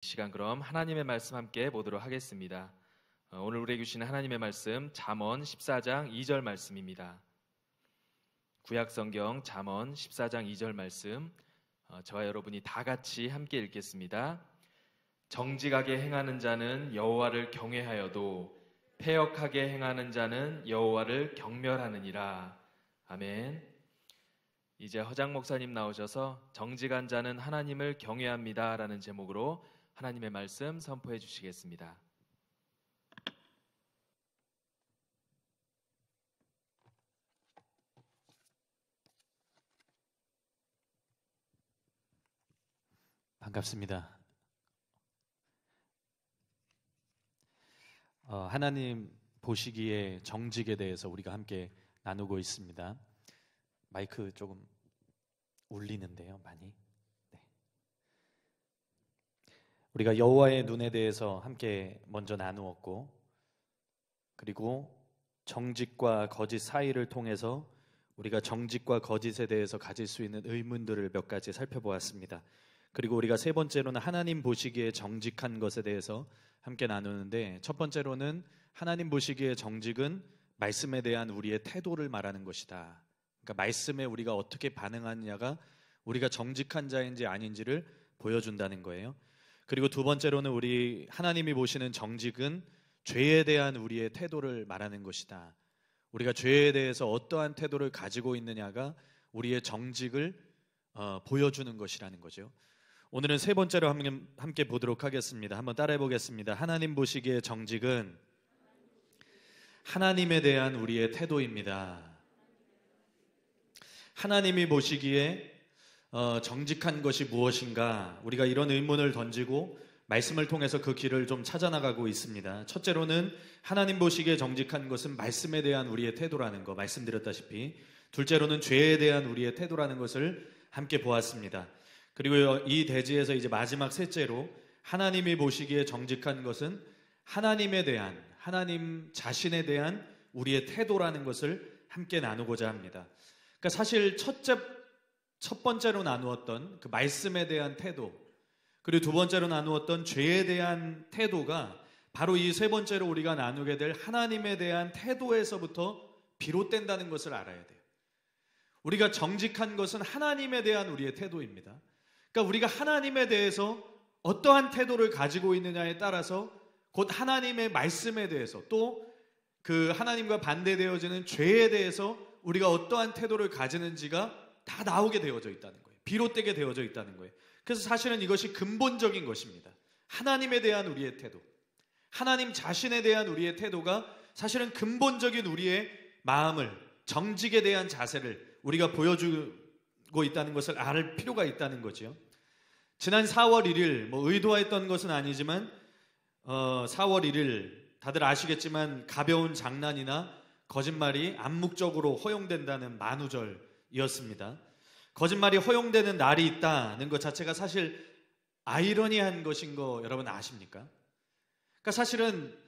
시간 그럼 하나님의 말씀 함께 보도록 하겠습니다. 오늘 우리에게 주시는 하나님의 말씀 잠언 14장 2절 말씀입니다. 구약성경 잠언 14장 2절 말씀, 저와 여러분이 다 같이 함께 읽겠습니다. 정직하게 행하는 자는 여호와를 경외하여도 패역하게 행하는 자는 여호와를 경멸하느니라. 아멘. 이제 허장 목사님 나오셔서 정직한 자는 하나님을 경외합니다 라는 제목으로 하나님의 말씀 선포해 주시겠습니다. 반갑습니다. 하나님 보시기에 정직에 대해서 우리가 함께 나누고 있습니다. 마이크 조금 울리는데요, 많이. 네. 우리가 여호와의 눈에 대해서 함께 먼저 나누었고, 그리고 정직과 거짓 사이를 통해서 우리가 정직과 거짓에 대해서 가질 수 있는 의문들을 몇 가지 살펴보았습니다. 그리고 우리가 세 번째로는 하나님 보시기에 정직한 것에 대해서 함께 나누는데, 첫 번째로는 하나님 보시기에 정직은 말씀에 대한 우리의 태도를 말하는 것이다. 그러니까 말씀에 우리가 어떻게 반응하느냐가 우리가 정직한 자인지 아닌지를 보여준다는 거예요. 그리고 두 번째로는 우리 하나님이 보시는 정직은 죄에 대한 우리의 태도를 말하는 것이다. 우리가 죄에 대해서 어떠한 태도를 가지고 있느냐가 우리의 정직을 보여주는 것이라는 거죠. 오늘은 세 번째로 함께 보도록 하겠습니다. 한번 따라해 보겠습니다. 하나님 보시기에 정직은 하나님에 대한 우리의 태도입니다. 하나님이 보시기에 정직한 것이 무엇인가, 우리가 이런 의문을 던지고 말씀을 통해서 그 길을 좀 찾아나가고 있습니다. 첫째로는 하나님 보시기에 정직한 것은 말씀에 대한 우리의 태도라는 거 말씀드렸다시피, 둘째로는 죄에 대한 우리의 태도라는 것을 함께 보았습니다. 그리고 이 대지에서 이제 마지막 셋째로 하나님이 보시기에 정직한 것은 하나님에 대한, 하나님 자신에 대한 우리의 태도라는 것을 함께 나누고자 합니다. 그러니까 사실 첫 번째로 나누었던 그 말씀에 대한 태도, 그리고 두 번째로 나누었던 죄에 대한 태도가 바로 이 세 번째로 우리가 나누게 될 하나님에 대한 태도에서부터 비롯된다는 것을 알아야 돼요. 우리가 정직한 것은 하나님에 대한 우리의 태도입니다. 그러니까 우리가 하나님에 대해서 어떠한 태도를 가지고 있느냐에 따라서 곧 하나님의 말씀에 대해서, 또 그 하나님과 반대되어지는 죄에 대해서 우리가 어떠한 태도를 가지는지가 다 나오게 되어져 있다는 거예요. 비롯되게 되어져 있다는 거예요. 그래서 사실은 이것이 근본적인 것입니다. 하나님에 대한 우리의 태도, 하나님 자신에 대한 우리의 태도가 사실은 근본적인 우리의 마음을, 정직에 대한 자세를 우리가 보여주고 있다는 것을 알 필요가 있다는 거죠. 지난 4월 1일 의도했던 것은 아니지만 4월 1일 다들 아시겠지만 가벼운 장난이나 거짓말이 암묵적으로 허용된다는 만우절이었습니다. 거짓말이 허용되는 날이 있다는 것 자체가 사실 아이러니한 것인 거 여러분 아십니까? 그러니까 사실은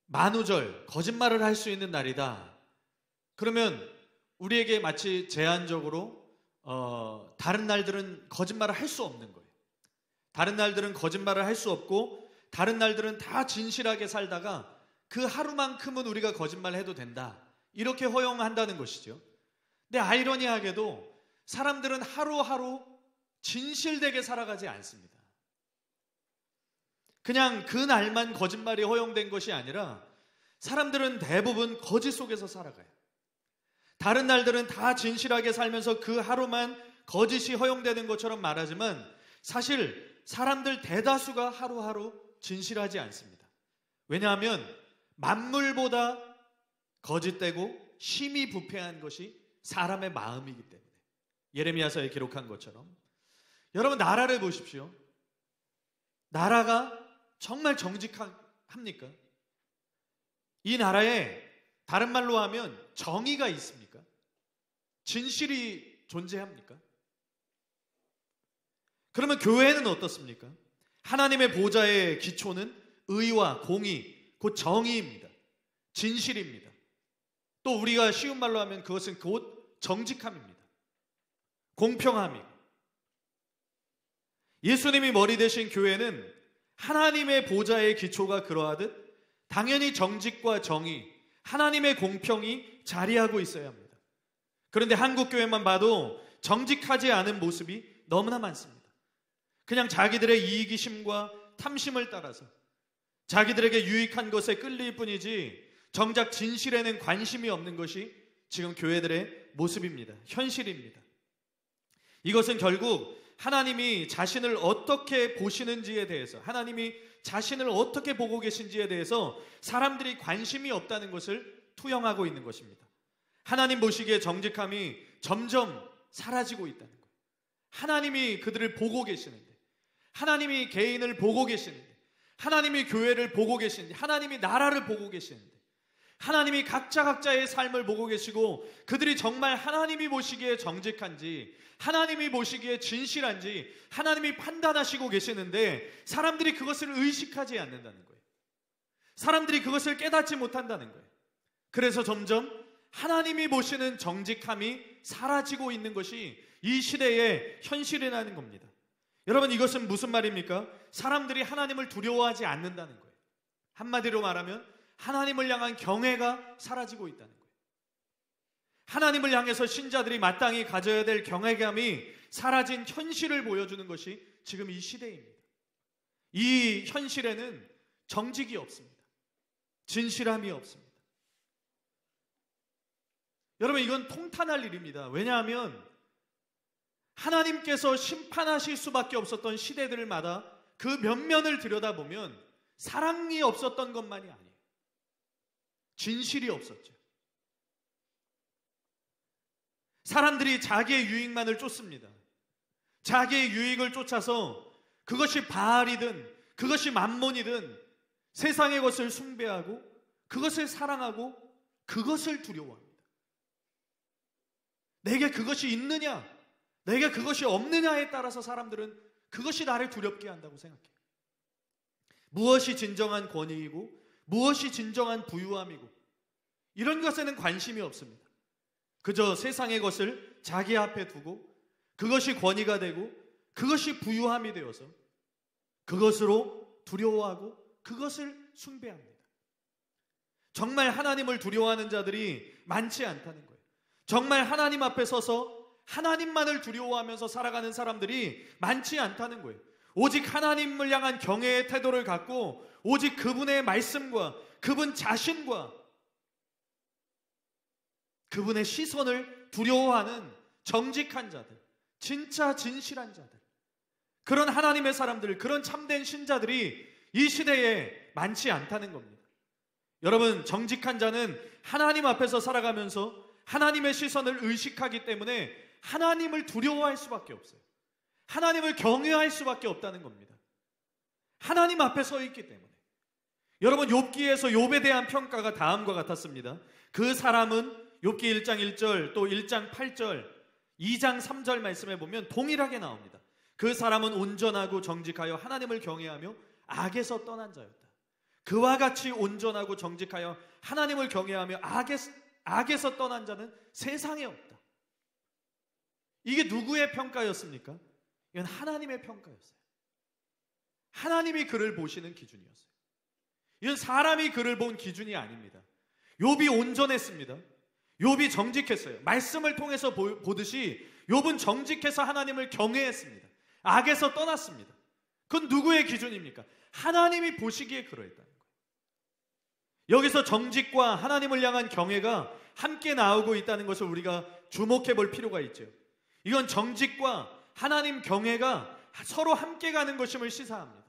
만우절, 거짓말을 할 수 있는 날이다. 그러면 우리에게 마치 제한적으로 다른 날들은 거짓말을 할 수 없는 거예요. 다른 날들은 거짓말을 할 수 없고, 다른 날들은 다 진실하게 살다가 그 하루만큼은 우리가 거짓말을 해도 된다, 이렇게 허용한다는 것이죠. 근데 아이러니하게도 사람들은 하루하루 진실되게 살아가지 않습니다. 그냥 그 날만 거짓말이 허용된 것이 아니라 사람들은 대부분 거짓 속에서 살아가요. 다른 날들은 다 진실하게 살면서 그 하루만 거짓이 허용되는 것처럼 말하지만 사실 사람들 대다수가 하루하루 진실하지 않습니다. 왜냐하면 만물보다 거짓되고 심히 부패한 것이 사람의 마음이기 때문에. 예레미야서에 기록한 것처럼 여러분 나라를 보십시오. 나라가 정말 정직합니까? 이 나라에 다른 말로 하면 정의가 있습니까? 진실이 존재합니까? 그러면 교회는 어떻습니까? 하나님의 보좌의 기초는 의와 공의, 곧 정의입니다. 진실입니다. 또 우리가 쉬운 말로 하면 그것은 곧 정직함입니다. 공평함이고, 예수님이 머리 되신 교회는 하나님의 보좌의 기초가 그러하듯 당연히 정직과 정의, 하나님의 공평이 자리하고 있어야 합니다. 그런데 한국교회만 봐도 정직하지 않은 모습이 너무나 많습니다. 그냥 자기들의 이기심과 탐심을 따라서 자기들에게 유익한 것에 끌릴 뿐이지 정작 진실에는 관심이 없는 것이 지금 교회들의 모습입니다. 현실입니다. 이것은 결국 하나님이 자신을 어떻게 보시는지에 대해서, 하나님이 자신을 어떻게 보고 계신지에 대해서 사람들이 관심이 없다는 것을 투영하고 있는 것입니다. 하나님 보시기에 정직함이 점점 사라지고 있다는 거예요. 하나님이 그들을 보고 계시는데, 하나님이 개인을 보고 계시는데, 하나님이 교회를 보고 계시는데, 하나님이 나라를 보고 계시는데, 하나님이 각자의 삶을 보고 계시고 그들이 정말 하나님이 보시기에 정직한지, 하나님이 보시기에 진실한지 하나님이 판단하시고 계시는데 사람들이 그것을 의식하지 않는다는 거예요. 사람들이 그것을 깨닫지 못한다는 거예요. 그래서 점점 하나님이 보시는 정직함이 사라지고 있는 것이 이 시대의 현실이라는 겁니다. 여러분, 이것은 무슨 말입니까? 사람들이 하나님을 두려워하지 않는다는 거예요. 한마디로 말하면 하나님을 향한 경외가 사라지고 있다는 거예요. 하나님을 향해서 신자들이 마땅히 가져야 될 경외감이 사라진 현실을 보여주는 것이 지금 이 시대입니다. 이 현실에는 정직이 없습니다. 진실함이 없습니다. 여러분, 이건 통탄할 일입니다. 왜냐하면 하나님께서 심판하실 수밖에 없었던 시대들마다 그 면면을 들여다보면 사랑이 없었던 것만이 아니에요. 진실이 없었죠. 사람들이 자기의 유익만을 쫓습니다. 자기의 유익을 쫓아서 그것이 바알이든 그것이 만몬이든 세상의 것을 숭배하고 그것을 사랑하고 그것을 두려워합니다. 내게 그것이 있느냐, 내게 그것이 없느냐에 따라서 사람들은 그것이 나를 두렵게 한다고 생각해요. 무엇이 진정한 권위이고 무엇이 진정한 부유함이고 이런 것에는 관심이 없습니다. 그저 세상의 것을 자기 앞에 두고 그것이 권위가 되고 그것이 부유함이 되어서 그것으로 두려워하고 그것을 숭배합니다. 정말 하나님을 두려워하는 자들이 많지 않다는 거예요. 정말 하나님 앞에 서서 하나님만을 두려워하면서 살아가는 사람들이 많지 않다는 거예요. 오직 하나님을 향한 경외의 태도를 갖고 오직 그분의 말씀과 그분 자신과 그분의 시선을 두려워하는 정직한 자들, 진짜 진실한 자들, 그런 하나님의 사람들, 그런 참된 신자들이 이 시대에 많지 않다는 겁니다. 여러분, 정직한 자는 하나님 앞에서 살아가면서 하나님의 시선을 의식하기 때문에 하나님을 두려워할 수밖에 없어요. 하나님을 경외할 수밖에 없다는 겁니다. 하나님 앞에 서 있기 때문에. 여러분, 욥기에서 욥에 대한 평가가 다음과 같았습니다. 그 사람은 욥기 1장 1절 또 1장 8절 2장 3절 말씀에 보면 동일하게 나옵니다. 그 사람은 온전하고 정직하여 하나님을 경외하며 악에서 떠난 자였다. 그와 같이 온전하고 정직하여 하나님을 경외하며 악에서 떠난 자는 세상에 없다. 이게 누구의 평가였습니까? 이건 하나님의 평가였어요. 하나님이 그를 보시는 기준이었어요. 이건 사람이 그를 본 기준이 아닙니다. 욥이 온전했습니다. 욥이 정직했어요. 말씀을 통해서 보듯이 욥은 정직해서 하나님을 경외했습니다. 악에서 떠났습니다. 그건 누구의 기준입니까? 하나님이 보시기에 그러했다는 거예요. 여기서 정직과 하나님을 향한 경외가 함께 나오고 있다는 것을 우리가 주목해 볼 필요가 있죠. 이건 정직과 하나님 경외가 서로 함께 가는 것임을 시사합니다.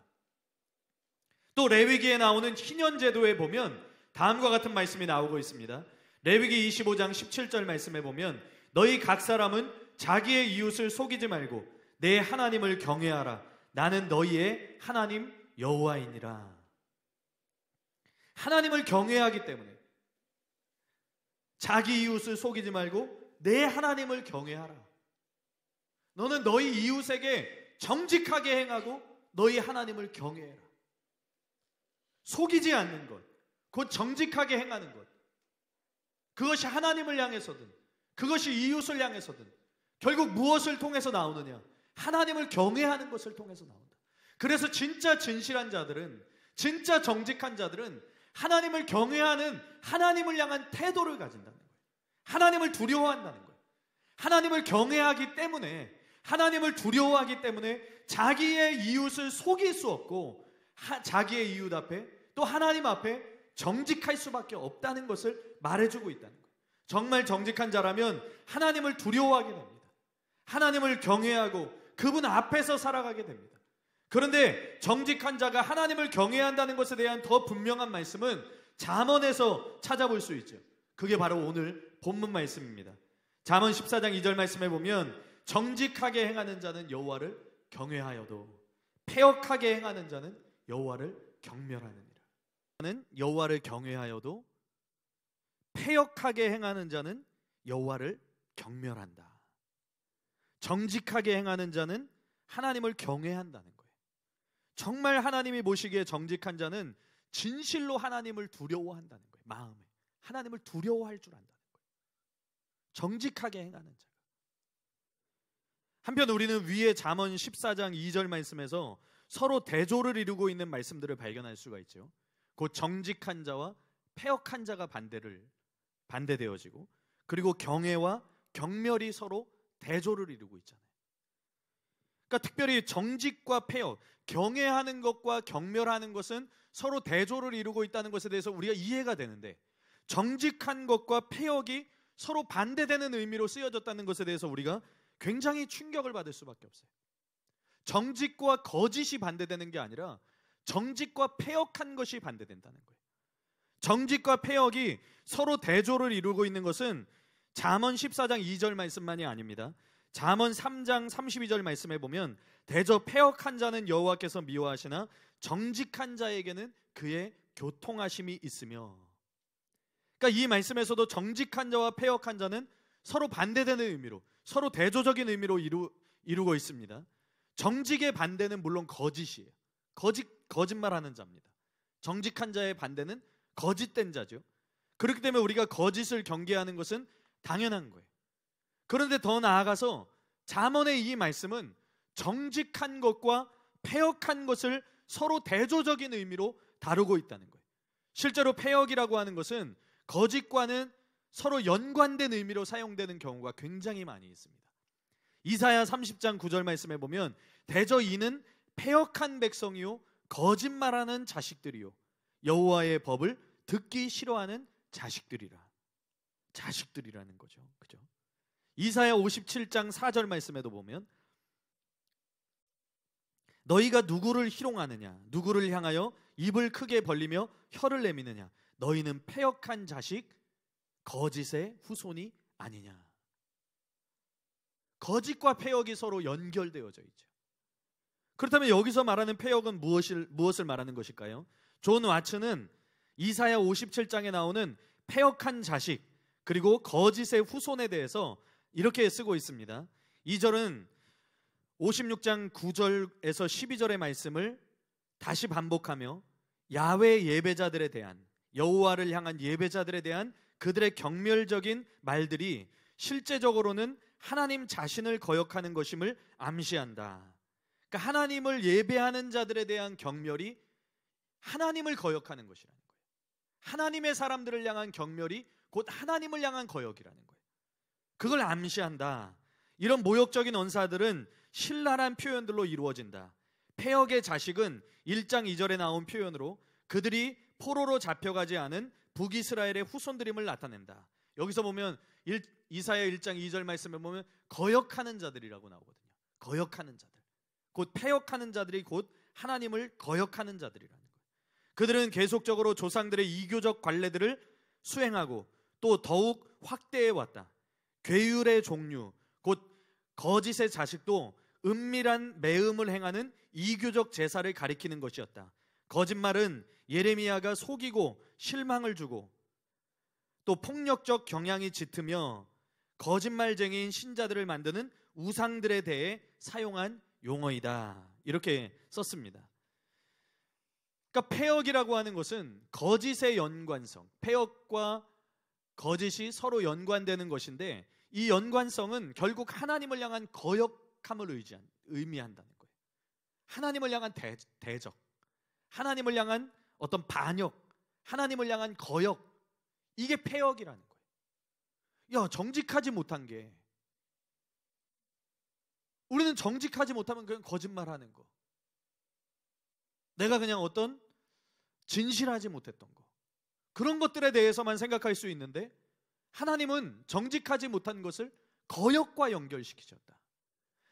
또 레위기에 나오는 희년제도에 보면 다음과 같은 말씀이 나오고 있습니다. 레위기 25장 17절 말씀에 보면 너희 각 사람은 자기의 이웃을 속이지 말고 내 하나님을 경외하라. 나는 너희의 하나님 여호와이니라. 하나님을 경외하기 때문에 자기 이웃을 속이지 말고 내 하나님을 경외하라. 너는 너희 이웃에게 정직하게 행하고 너희 하나님을 경외해라. 속이지 않는 것, 곧 정직하게 행하는 것, 그것이 하나님을 향해서든 그것이 이웃을 향해서든 결국 무엇을 통해서 나오느냐? 하나님을 경외하는 것을 통해서 나온다. 그래서 진짜 진실한 자들은, 진짜 정직한 자들은 하나님을 경외하는, 하나님을 향한 태도를 가진다는 거예요. 하나님을 두려워한다는 거예요. 하나님을 경외하기 때문에, 하나님을 두려워하기 때문에 자기의 이웃을 속일 수 없고 자기의 이웃 앞에, 또 하나님 앞에 정직할 수밖에 없다는 것을 말해주고 있다는 거예요. 정말 정직한 자라면 하나님을 두려워하게 됩니다. 하나님을 경외하고 그분 앞에서 살아가게 됩니다. 그런데 정직한 자가 하나님을 경외한다는 것에 대한 더 분명한 말씀은 잠언에서 찾아볼 수 있죠. 그게 바로 오늘 본문 말씀입니다. 잠언 14장 2절 말씀에 보면 정직하게 행하는 자는 여호와를 경외하여도 패역하게 행하는 자는 여호와를 경멸하느니라. 여호와를 경외하여도 패역하게 행하는 자는 여호와를 경멸한다. 정직하게 행하는 자는 하나님을 경외한다는 거예요. 정말 하나님이 보시기에 정직한 자는 진실로 하나님을 두려워한다는 거예요. 마음에 하나님을 두려워할 줄 안다는 거예요. 정직하게 행하는 자가. 한편 우리는 위에 잠언 14장 2절 말씀에서 서로 대조를 이루고 있는 말씀들을 발견할 수가 있죠. 곧 정직한 자와 패역한 자가 반대되어지고, 그리고 경외와 경멸이 서로 대조를 이루고 있잖아요. 그러니까 특별히 정직과 패역, 경외하는 것과 경멸하는 것은 서로 대조를 이루고 있다는 것에 대해서 우리가 이해가 되는데, 정직한 것과 패역이 서로 반대되는 의미로 쓰여졌다는 것에 대해서 우리가 굉장히 충격을 받을 수밖에 없어요. 정직과 거짓이 반대되는 게 아니라 정직과 패역한 것이 반대된다는 거예요. 정직과 패역이 서로 대조를 이루고 있는 것은 잠언 14장 2절 말씀만이 아닙니다. 잠언 3장 32절 말씀에 보면 대저 패역한 자는 여호와께서 미워하시나 정직한 자에게는 그의 교통하심이 있으며, 그러니까 이 말씀에서도 정직한 자와 패역한 자는 서로 반대되는 의미로, 서로 대조적인 의미로 이루고 있습니다. 정직의 반대는 물론 거짓이에요. 거짓말하는 자입니다. 정직한 자의 반대는 거짓된 자죠. 그렇기 때문에 우리가 거짓을 경계하는 것은 당연한 거예요. 그런데 더 나아가서 잠언의 이 말씀은 정직한 것과 패역한 것을 서로 대조적인 의미로 다루고 있다는 거예요. 실제로 패역이라고 하는 것은 거짓과는 서로 연관된 의미로 사용되는 경우가 굉장히 많이 있습니다. 이사야 30장 9절 말씀에 보면 대저 이는 패역한 백성이요 거짓말하는 자식들이요 여호와의 법을 듣기 싫어하는 자식들이라는 거죠. 그죠? 이사야 57장 4절 말씀에도 보면 너희가 누구를 희롱하느냐, 누구를 향하여 입을 크게 벌리며 혀를 내미느냐, 너희는 패역한 자식 거짓의 후손이 아니냐. 거짓과 패역이 서로 연결되어져 있죠. 그렇다면 여기서 말하는 패역은 무엇을 말하는 것일까요? 존 왓츠는 이사야 57장에 나오는 패역한 자식 그리고 거짓의 후손에 대해서 이렇게 쓰고 있습니다. 2절은 56장 9절에서 12절의 말씀을 다시 반복하며 야훼 예배자들에 대한, 여호와를 향한 예배자들에 대한 그들의 경멸적인 말들이 실제적으로는 하나님 자신을 거역하는 것임을 암시한다. 그러니까 하나님을 예배하는 자들에 대한 경멸이 하나님을 거역하는 것이라는 거예요. 하나님의 사람들을 향한 경멸이 곧 하나님을 향한 거역이라는 거예요. 그걸 암시한다. 이런 모욕적인 언사들은 신랄한 표현들로 이루어진다. 패역의 자식은 1장 2절에 나온 표현으로 그들이 포로로 잡혀가지 않은 북이스라엘의 후손들임을 나타낸다. 여기서 보면 이사야 1장 2절 말씀에 보면 거역하는 자들이라고 나오거든요. 거역하는 자들. 곧 패역하는 자들이 곧 하나님을 거역하는 자들이라는 거예요. 그들은 계속적으로 조상들의 이교적 관례들을 수행하고 또 더욱 확대해 왔다. 괴율의 종류, 곧 거짓의 자식도 은밀한 매음을 행하는 이교적 제사를 가리키는 것이었다. 거짓말은 예레미야가 속이고 실망을 주고 또 폭력적 경향이 짙으며 거짓말쟁이인 신자들을 만드는 우상들에 대해 사용한 용어이다. 이렇게 썼습니다. 그러니까 패역이라고 하는 것은 거짓의 연관성, 패역과 거짓이 서로 연관되는 것인데 이 연관성은 결국 하나님을 향한 거역함을 의미한다는 거예요. 하나님을 향한 대적, 하나님을 향한 어떤 반역, 하나님을 향한 거역, 이게 패역이라는 거예요. 야, 정직하지 못한 게, 우리는 정직하지 못하면 그냥 거짓말하는 거, 내가 그냥 어떤 진실하지 못했던 거, 그런 것들에 대해서만 생각할 수 있는데, 하나님은 정직하지 못한 것을 거역과 연결시키셨다.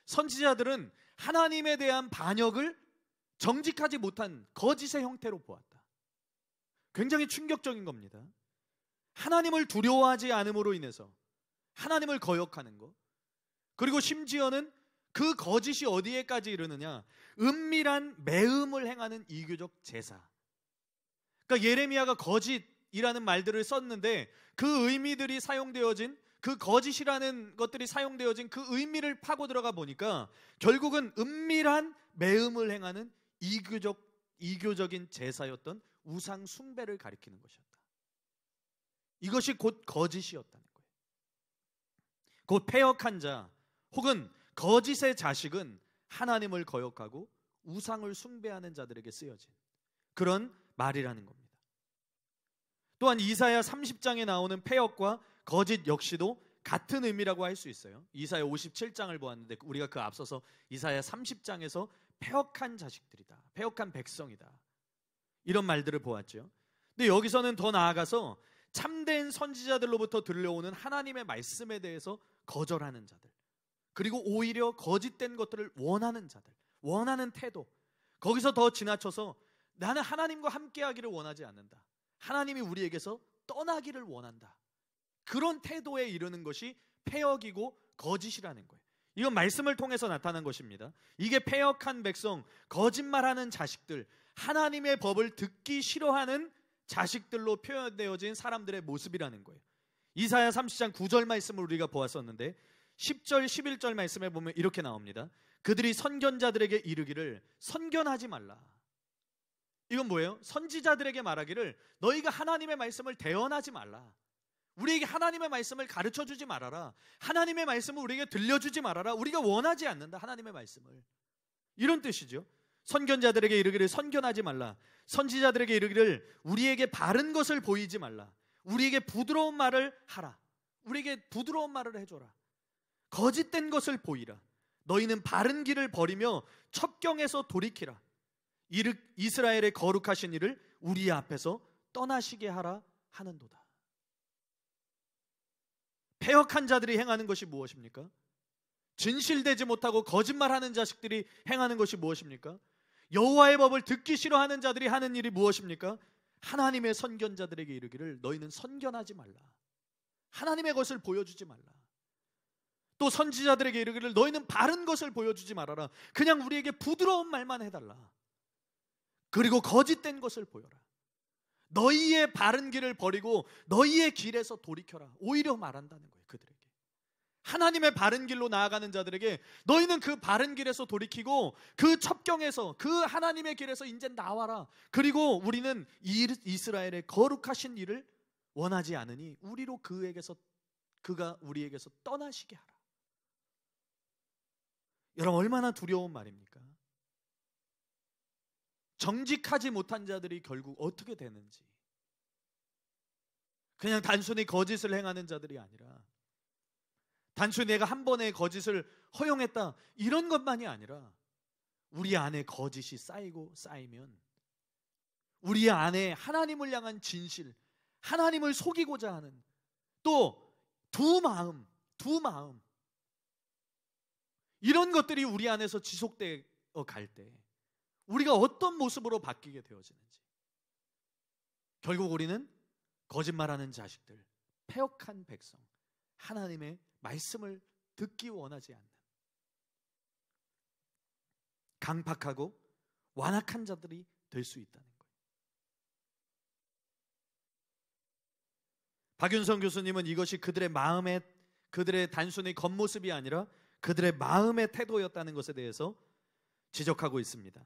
선지자들은 하나님에 대한 반역을 정직하지 못한 거짓의 형태로 보았다. 굉장히 충격적인 겁니다. 하나님을 두려워하지 않음으로 인해서 하나님을 거역하는 것, 그리고 심지어는 그 거짓이 어디에까지 이르느냐, 은밀한 매음을 행하는 이교적 제사. 그러니까 예레미야가 거짓이라는 말들을 썼는데 그 의미들이 사용되어진, 그 거짓이라는 것들이 사용되어진 그 의미를 파고 들어가 보니까 결국은 은밀한 매음을 행하는 이교적인 제사였던 우상 숭배를 가리키는 것이었다. 이것이 곧 거짓이었다는 거예요. 곧 패역한 자 혹은 거짓의 자식은 하나님을 거역하고 우상을 숭배하는 자들에게 쓰여진 그런 말이라는 겁니다. 또한 이사야 30장에 나오는 패역과 거짓 역시도 같은 의미라고 할 수 있어요. 이사야 57장을 보았는데 우리가 그 앞서서 이사야 30장에서 패역한 자식들이다, 패역한 백성이다, 이런 말들을 보았죠. 근데 여기서는 더 나아가서 참된 선지자들로부터 들려오는 하나님의 말씀에 대해서 거절하는 자들, 그리고 오히려 거짓된 것들을 원하는 자들, 원하는 태도, 거기서 더 지나쳐서 나는 하나님과 함께하기를 원하지 않는다, 하나님이 우리에게서 떠나기를 원한다, 그런 태도에 이르는 것이 패역이고 거짓이라는 거예요. 이건 말씀을 통해서 나타난 것입니다. 이게 패역한 백성, 거짓말하는 자식들, 하나님의 법을 듣기 싫어하는 자식들로 표현되어진 사람들의 모습이라는 거예요. 이사야 30장 9절 말씀을 우리가 보았었는데 10절 11절 말씀에 보면 이렇게 나옵니다. 그들이 선견자들에게 이르기를 선견하지 말라. 이건 뭐예요? 선지자들에게 말하기를 너희가 하나님의 말씀을 대언하지 말라, 우리에게 하나님의 말씀을 가르쳐주지 말아라, 하나님의 말씀을 우리에게 들려주지 말아라, 우리가 원하지 않는다, 하나님의 말씀을, 이런 뜻이죠. 선견자들에게 이르기를 선견하지 말라, 선지자들에게 이르기를 우리에게 바른 것을 보이지 말라, 우리에게 부드러운 말을 하라, 우리에게 부드러운 말을 해줘라, 거짓된 것을 보이라, 너희는 바른 길을 버리며 첩경에서 돌이키라, 이스라엘의 거룩하신 이를 우리 앞에서 떠나시게 하라 하는도다. 패역한 자들이 행하는 것이 무엇입니까? 진실되지 못하고 거짓말하는 자식들이 행하는 것이 무엇입니까? 여호와의 법을 듣기 싫어하는 자들이 하는 일이 무엇입니까? 하나님의 선견자들에게 이르기를 너희는 선견하지 말라, 하나님의 것을 보여주지 말라. 또 선지자들에게 이르기를 너희는 바른 것을 보여주지 말아라, 그냥 우리에게 부드러운 말만 해달라, 그리고 거짓된 것을 보여라, 너희의 바른 길을 버리고 너희의 길에서 돌이켜라, 오히려 말한다는 거예요. 그들에게, 하나님의 바른 길로 나아가는 자들에게 너희는 그 바른 길에서 돌이키고 그 첩경에서, 그 하나님의 길에서 이제 나와라, 그리고 우리는 이스라엘의 거룩하신 일을 원하지 않으니 우리로 그가 우리에게서 떠나시게 하라. 여러분, 얼마나 두려운 말입니까? 정직하지 못한 자들이 결국 어떻게 되는지, 그냥 단순히 거짓을 행하는 자들이 아니라, 단순히 내가 한 번의 거짓을 허용했다 이런 것만이 아니라 우리 안에 거짓이 쌓이고 쌓이면 우리 안에 하나님을 향한 진실, 하나님을 속이고자 하는 또 두 마음, 이런 것들이 우리 안에서 지속되어 갈 때 우리가 어떤 모습으로 바뀌게 되어지는지, 결국 우리는 거짓말하는 자식들, 패역한 백성, 하나님의 말씀을 듣기 원하지 않는 강팍하고 완악한 자들이 될 수 있다는 거예요. 박윤성 교수님은 이것이 그들의 마음의, 그들의 단순히 겉모습이 아니라 그들의 마음의 태도였다는 것에 대해서 지적하고 있습니다.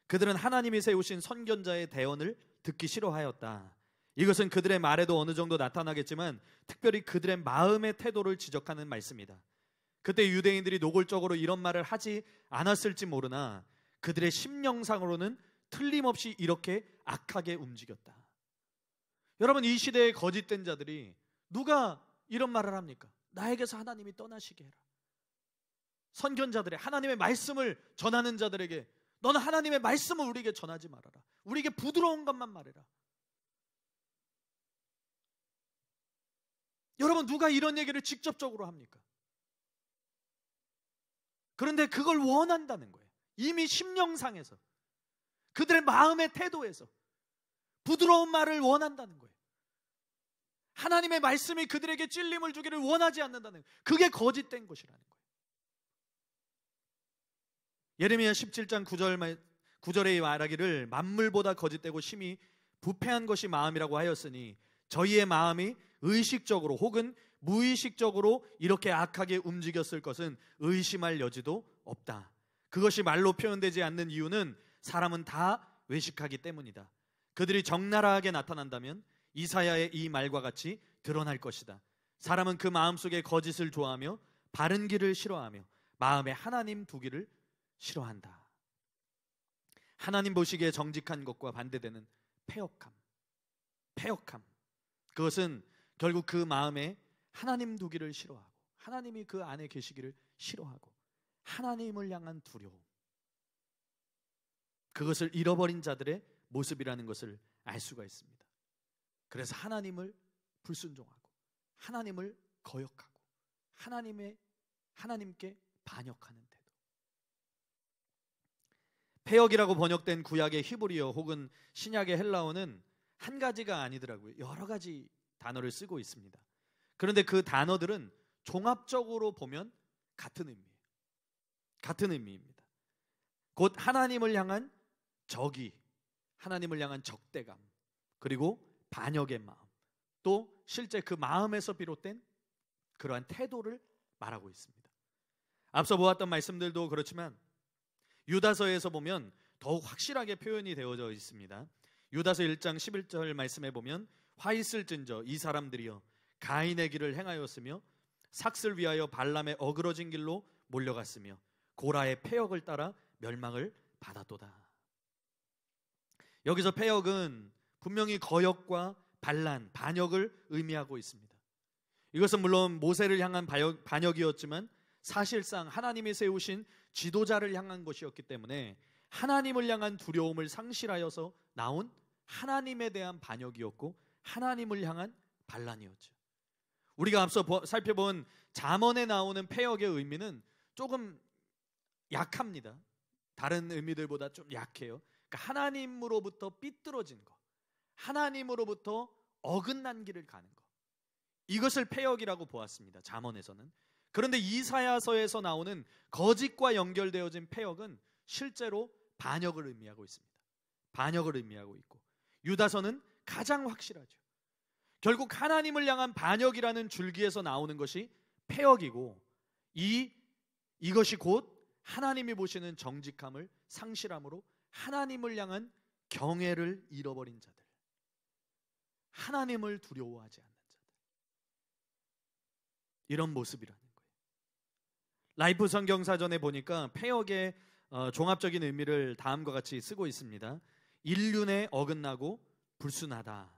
그들은 하나님이 세우신 선견자의 대언을 듣기 싫어하였다. 이것은 그들의 말에도 어느 정도 나타나겠지만 특별히 그들의 마음의 태도를 지적하는 말씀이다. 그때 유대인들이 노골적으로 이런 말을 하지 않았을지 모르나 그들의 심령상으로는 틀림없이 이렇게 악하게 움직였다. 여러분, 이 시대의 거짓된 자들이 누가 이런 말을 합니까? 나에게서 하나님이 떠나시게 해라. 선견자들의, 하나님의 말씀을 전하는 자들에게 너는 하나님의 말씀을 우리에게 전하지 말아라. 우리에게 부드러운 것만 말해라. 여러분, 누가 이런 얘기를 직접적으로 합니까? 그런데 그걸 원한다는 거예요. 이미 심령상에서, 그들의 마음의 태도에서 부드러운 말을 원한다는 거예요. 하나님의 말씀이 그들에게 찔림을 주기를 원하지 않는다는 거예요. 그게 거짓된 것이라는 거예요. 예레미야 17장 9절에 말하기를 만물보다 거짓되고 심히 부패한 것이 마음이라고 하였으니 저희의 마음이 의식적으로 혹은 무의식적으로 이렇게 악하게 움직였을 것은 의심할 여지도 없다. 그것이 말로 표현되지 않는 이유는 사람은 다 외식하기 때문이다. 그들이 적나라하게 나타난다면 이사야의 이 말과 같이 드러날 것이다. 사람은 그 마음속에 거짓을 좋아하며 바른 길을 싫어하며 마음에 하나님 두기를 싫어한다. 하나님 보시기에 정직한 것과 반대되는 패역함. 그것은 결국 그 마음에 하나님 두기를 싫어하고 하나님이 그 안에 계시기를 싫어하고 하나님을 향한 두려움, 그것을 잃어버린 자들의 모습이라는 것을 알 수가 있습니다. 그래서 하나님을 불순종하고 하나님을 거역하고 하나님께 반역하는 태도. 패역이라고 번역된 구약의 히브리어 혹은 신약의 헬라어는 한 가지가 아니더라고요. 여러 가지 단어를 쓰고 있습니다. 그런데 그 단어들은 종합적으로 보면 같은 의미예요. 같은 의미입니다. 곧 하나님을 향한 적이, 하나님을 향한 적대감, 그리고 반역의 마음, 또 실제 그 마음에서 비롯된 그러한 태도를 말하고 있습니다. 앞서 보았던 말씀들도 그렇지만 유다서에서 보면 더욱 확실하게 표현이 되어져 있습니다. 유다서 1장 11절 말씀에 보면 화 있을진저 이 사람들이여 가인의 길을 행하였으며 삭슬 위하여 발람의 어그러진 길로 몰려갔으며 고라의 패역을 따라 멸망을 받았도다. 여기서 패역은 분명히 거역과 반란, 반역을 의미하고 있습니다. 이것은 물론 모세를 향한 반역이었지만 사실상 하나님이 세우신 지도자를 향한 것이었기 때문에 하나님을 향한 두려움을 상실하여서 나온 하나님에 대한 반역이었고 하나님을 향한 반란이었죠. 우리가 앞서 살펴본 잠언에 나오는 패역의 의미는 조금 약합니다. 다른 의미들보다 좀 약해요. 그러니까 하나님으로부터 삐뚤어진 것, 하나님으로부터 어긋난 길을 가는 것, 이것을 패역이라고 보았습니다. 잠언에서는. 그런데 이사야서에서 나오는 거짓과 연결되어진 패역은 실제로 반역을 의미하고 있습니다. 반역을 의미하고 있고 유다서는 가장 확실하죠. 결국 하나님을 향한 반역이라는 줄기에서 나오는 것이 패역이고 이것이 곧 하나님이 보시는 정직함을 상실함으로 하나님을 향한 경외를 잃어버린 자들, 하나님을 두려워하지 않는 자들, 이런 모습이라는 거예요. 라이프 성경사전에 보니까 패역의 종합적인 의미를 다음과 같이 쓰고 있습니다. 인륜에 어긋나고 불순하다.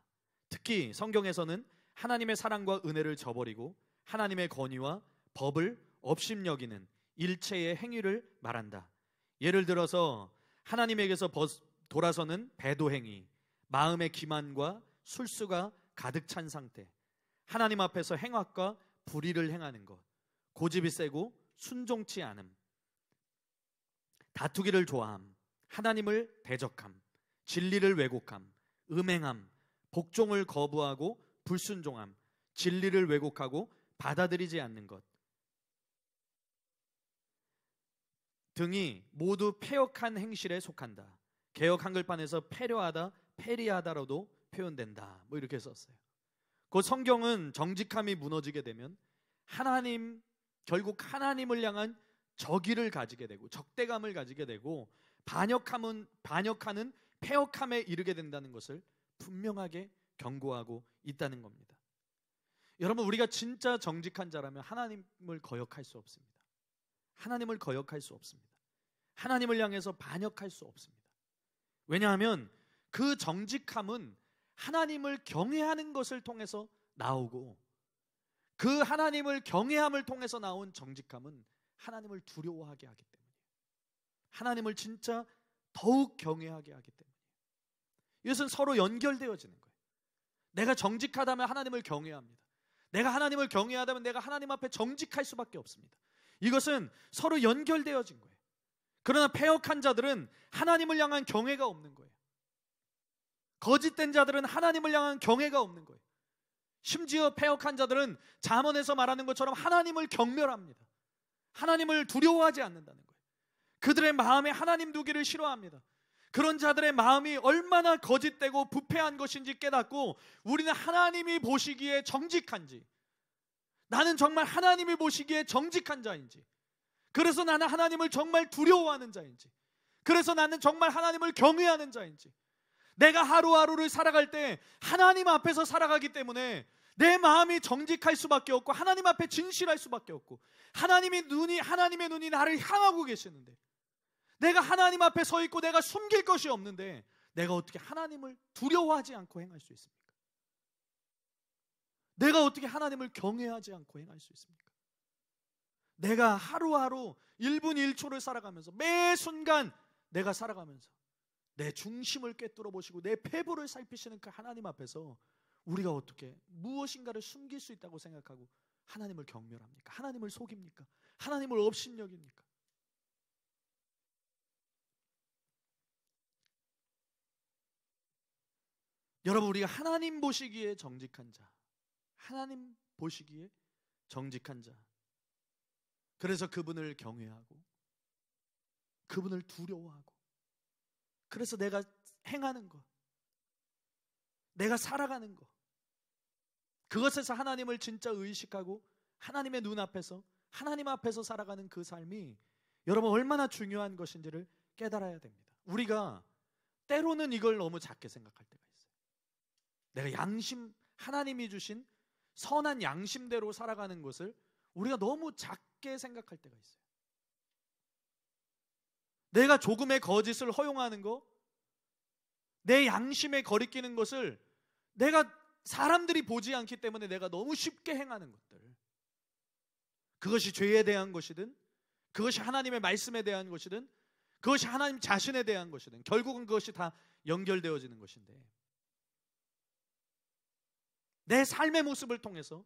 특히 성경에서는 하나님의 사랑과 은혜를 저버리고 하나님의 권위와 법을 업심여기는 일체의 행위를 말한다. 예를 들어서 하나님에게서 돌아서는 배도행위, 마음의 기만과 술수가 가득 찬 상태, 하나님 앞에서 행악과 불의를 행하는 것, 고집이 세고 순종치 않음, 다투기를 좋아함, 하나님을 대적함, 진리를 왜곡함, 음행함, 복종을 거부하고 불순종함, 진리를 왜곡하고 받아들이지 않는 것 등이 모두 패역한 행실에 속한다. 개역 한글판에서 패려하다, 패리하다로도 표현된다. 이렇게 썼어요. 그 성경은 정직함이 무너지게 되면 결국 하나님을 향한 적의를 가지게 되고 적대감을 가지게 되고 반역하는 패역함에 이르게 된다는 것을 분명하게 경고하고 있다는 겁니다. 여러분, 우리가 진짜 정직한 자라면 하나님을 거역할 수 없습니다. 하나님을 거역할 수 없습니다. 하나님을 향해서 반역할 수 없습니다. 왜냐하면 그 정직함은 하나님을 경외하는 것을 통해서 나오고, 그 하나님을 경외함을 통해서 나온 정직함은 하나님을 두려워하게 하기 때문이에요. 하나님을 진짜 더욱 경외하게 하기 때문이에요. 이것은 서로 연결되어지는 거예요. 내가 정직하다면 하나님을 경외합니다. 내가 하나님을 경외하다면 내가 하나님 앞에 정직할 수밖에 없습니다. 이것은 서로 연결되어진 거예요. 그러나 패역한 자들은 하나님을 향한 경외가 없는 거예요. 거짓된 자들은 하나님을 향한 경외가 없는 거예요. 심지어 패역한 자들은 잠언에서 말하는 것처럼 하나님을 경멸합니다. 하나님을 두려워하지 않는다는 거예요. 그들의 마음에 하나님 두기를 싫어합니다. 그런 자들의 마음이 얼마나 거짓되고 부패한 것인지 깨닫고, 우리는 하나님이 보시기에 정직한지, 나는 정말 하나님이 보시기에 정직한 자인지, 그래서 나는 하나님을 정말 두려워하는 자인지, 그래서 나는 정말 하나님을 경외하는 자인지, 내가 하루하루를 살아갈 때 하나님 앞에서 살아가기 때문에 내 마음이 정직할 수밖에 없고 하나님 앞에 진실할 수밖에 없고, 하나님의 눈이 나를 향하고 계시는데, 내가 하나님 앞에 서 있고 내가 숨길 것이 없는데 내가 어떻게 하나님을 두려워하지 않고 행할 수 있습니까? 내가 어떻게 하나님을 경외하지 않고 행할 수 있습니까? 내가 하루하루 1분 1초를 살아가면서, 매 순간 내가 살아가면서 내 중심을 꿰뚫어 보시고 내 폐부를 살피시는 그 하나님 앞에서 우리가 어떻게 무엇인가를 숨길 수 있다고 생각하고 하나님을 경멸합니까? 하나님을 속입니까? 하나님을 업신여깁니까? 여러분, 우리가 하나님 보시기에 정직한 자, 하나님 보시기에 정직한 자, 그래서 그분을 경외하고 그분을 두려워하고, 그래서 내가 행하는 것, 내가 살아가는 것, 그것에서 하나님을 진짜 의식하고 하나님의 눈앞에서, 하나님 앞에서 살아가는 그 삶이 여러분 얼마나 중요한 것인지를 깨달아야 됩니다. 우리가 때로는 이걸 너무 작게 생각할 때가 있어요. 내가 양심, 하나님이 주신 선한 양심대로 살아가는 것을 우리가 너무 작게 생각할 때가 있어요. 내가 조금의 거짓을 허용하는 거, 내 양심에 거리끼는 것을 내가 사람들이 보지 않기 때문에 내가 너무 쉽게 행하는 것들, 그것이 죄에 대한 것이든 그것이 하나님의 말씀에 대한 것이든 그것이 하나님 자신에 대한 것이든 결국은 그것이 다 연결되어지는 것인데, 내 삶의 모습을 통해서,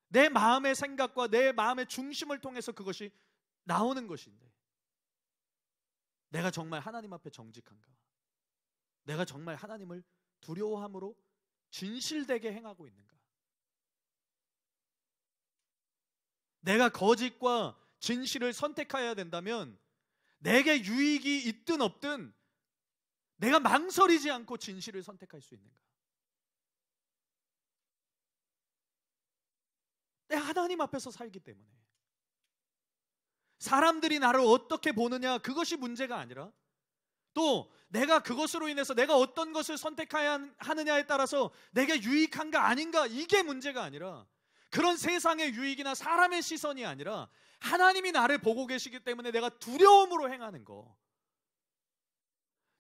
내 마음의 생각과 내 마음의 중심을 통해서 그것이 나오는 것인데, 내가 정말 하나님 앞에 정직한가? 내가 정말 하나님을 두려워함으로 진실되게 행하고 있는가? 내가 거짓과 진실을 선택해야 된다면 내게 유익이 있든 없든 내가 망설이지 않고 진실을 선택할 수 있는가? 내가 하나님 앞에서 살기 때문에 사람들이 나를 어떻게 보느냐, 그것이 문제가 아니라, 또 내가 그것으로 인해서 내가 어떤 것을 선택해야 하느냐에 따라서 내게 유익한가 아닌가, 이게 문제가 아니라, 그런 세상의 유익이나 사람의 시선이 아니라 하나님이 나를 보고 계시기 때문에 내가 두려움으로 행하는 거,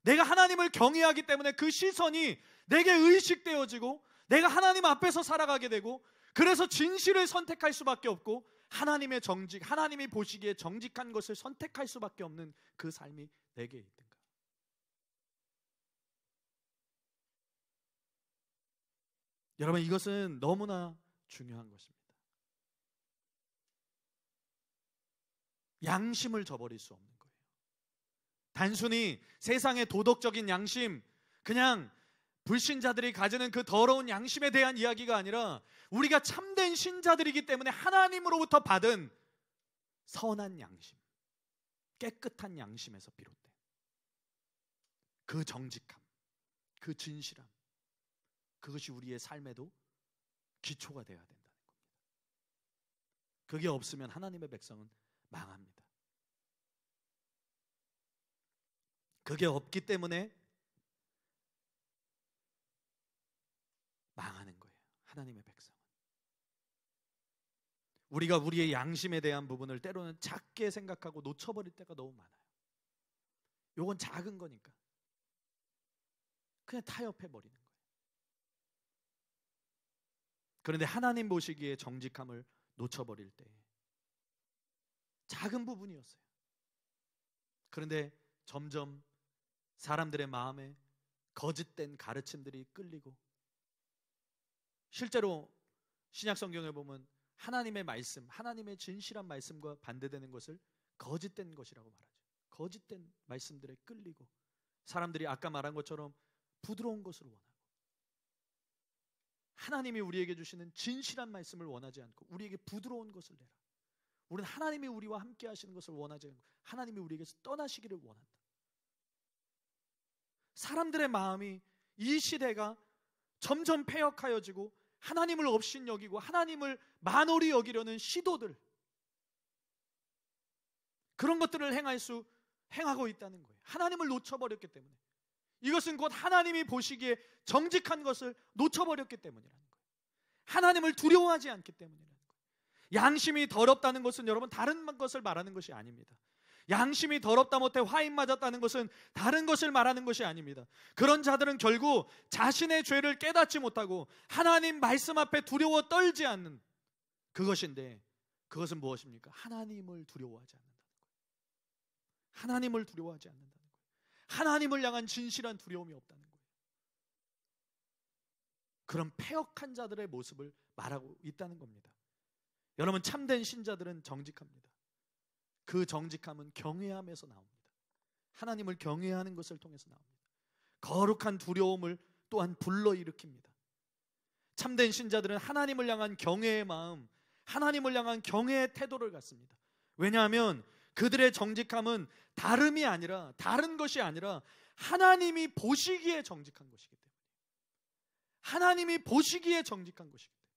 내가 하나님을 경외하기 때문에 그 시선이 내게 의식되어지고 내가 하나님 앞에서 살아가게 되고, 그래서 진실을 선택할 수밖에 없고 하나님의 정직, 하나님이 보시기에 정직한 것을 선택할 수밖에 없는 그 삶이 내게 있든가. 여러분, 이것은 너무나 중요한 것입니다. 양심을 저버릴 수 없는 거예요. 단순히 세상의 도덕적인 양심, 그냥 불신자들이 가지는 그 더러운 양심에 대한 이야기가 아니라, 우리가 참된 신자들이기 때문에 하나님으로부터 받은 선한 양심, 깨끗한 양심에서 비롯된 그 정직함, 그 진실함, 그것이 우리의 삶에도 기초가 되어야 된다는 겁니다. 그게 없으면 하나님의 백성은 망합니다. 그게 없기 때문에 망하는 거예요, 하나님의 백성은. 우리가 우리의 양심에 대한 부분을 때로는 작게 생각하고 놓쳐버릴 때가 너무 많아요. 요건 작은 거니까 그냥 타협해버리는 거예요. 그런데 하나님 보시기에 정직함을 놓쳐버릴 때 작은 부분이었어요. 그런데 점점 사람들의 마음에 거짓된 가르침들이 끌리고, 실제로 신약 성경에 보면 하나님의 말씀, 하나님의 진실한 말씀과 반대되는 것을 거짓된 것이라고 말하죠. 거짓된 말씀들에 끌리고 사람들이 아까 말한 것처럼 부드러운 것을 원하고, 하나님이 우리에게 주시는 진실한 말씀을 원하지 않고 우리에게 부드러운 것을 내라. 우리는 하나님이 우리와 함께 하시는 것을 원하지 않고 하나님이 우리에게서 떠나시기를 원한다. 사람들의 마음이 이 시대가 점점 패역하여지고 하나님을 업신여기고 하나님을 만홀히 여기려는 시도들, 그런 것들을 행하고 있다는 거예요. 하나님을 놓쳐버렸기 때문에. 이것은 곧 하나님이 보시기에 정직한 것을 놓쳐버렸기 때문이라는 거예요. 하나님을 두려워하지 않기 때문이라는 거예요. 양심이 더럽다는 것은 여러분 다른 것을 말하는 것이 아닙니다. 양심이 더럽다 못해 화인 맞았다는 것은 다른 것을 말하는 것이 아닙니다. 그런 자들은 결국 자신의 죄를 깨닫지 못하고 하나님 말씀 앞에 두려워 떨지 않는 그것인데, 그것은 무엇입니까? 하나님을 두려워하지 않는다는 거예요. 하나님을 두려워하지 않는다는 거예요. 하나님을 향한 진실한 두려움이 없다는 거예요. 그런 패역한 자들의 모습을 말하고 있다는 겁니다. 여러분, 참된 신자들은 정직합니다. 그 정직함은 경외함에서 나옵니다. 하나님을 경외하는 것을 통해서 나옵니다. 거룩한 두려움을 또한 불러일으킵니다. 참된 신자들은 하나님을 향한 경외의 마음, 하나님을 향한 경외의 태도를 갖습니다. 왜냐하면 그들의 정직함은 다른 것이 아니라 하나님이 보시기에 정직한 것이기 때문에, 하나님이 보시기에 정직한 것이기 때문에,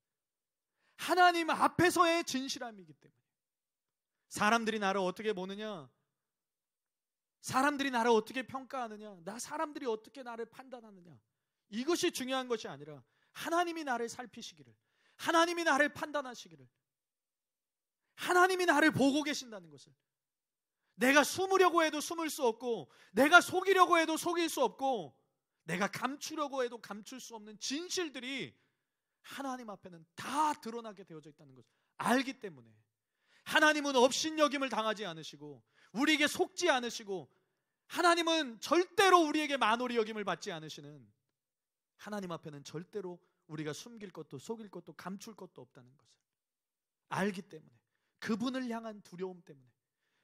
하나님 앞에서의 진실함이기 때문에. 사람들이 나를 어떻게 보느냐, 사람들이 나를 어떻게 평가하느냐, 사람들이 어떻게 나를 판단하느냐, 이것이 중요한 것이 아니라 하나님이 나를 살피시기를, 하나님이 나를 판단하시기를, 하나님이 나를 보고 계신다는 것을, 내가 숨으려고 해도 숨을 수 없고, 내가 속이려고 해도 속일 수 없고, 내가 감추려고 해도 감출 수 없는 진실들이 하나님 앞에는 다 드러나게 되어져 있다는 것을 알기 때문에, 하나님은 업신여김을 당하지 않으시고 우리에게 속지 않으시고, 하나님은 절대로 우리에게 만홀히 여김을 받지 않으시는, 하나님 앞에는 절대로 우리가 숨길 것도 속일 것도 감출 것도 없다는 것을 알기 때문에, 그분을 향한 두려움 때문에,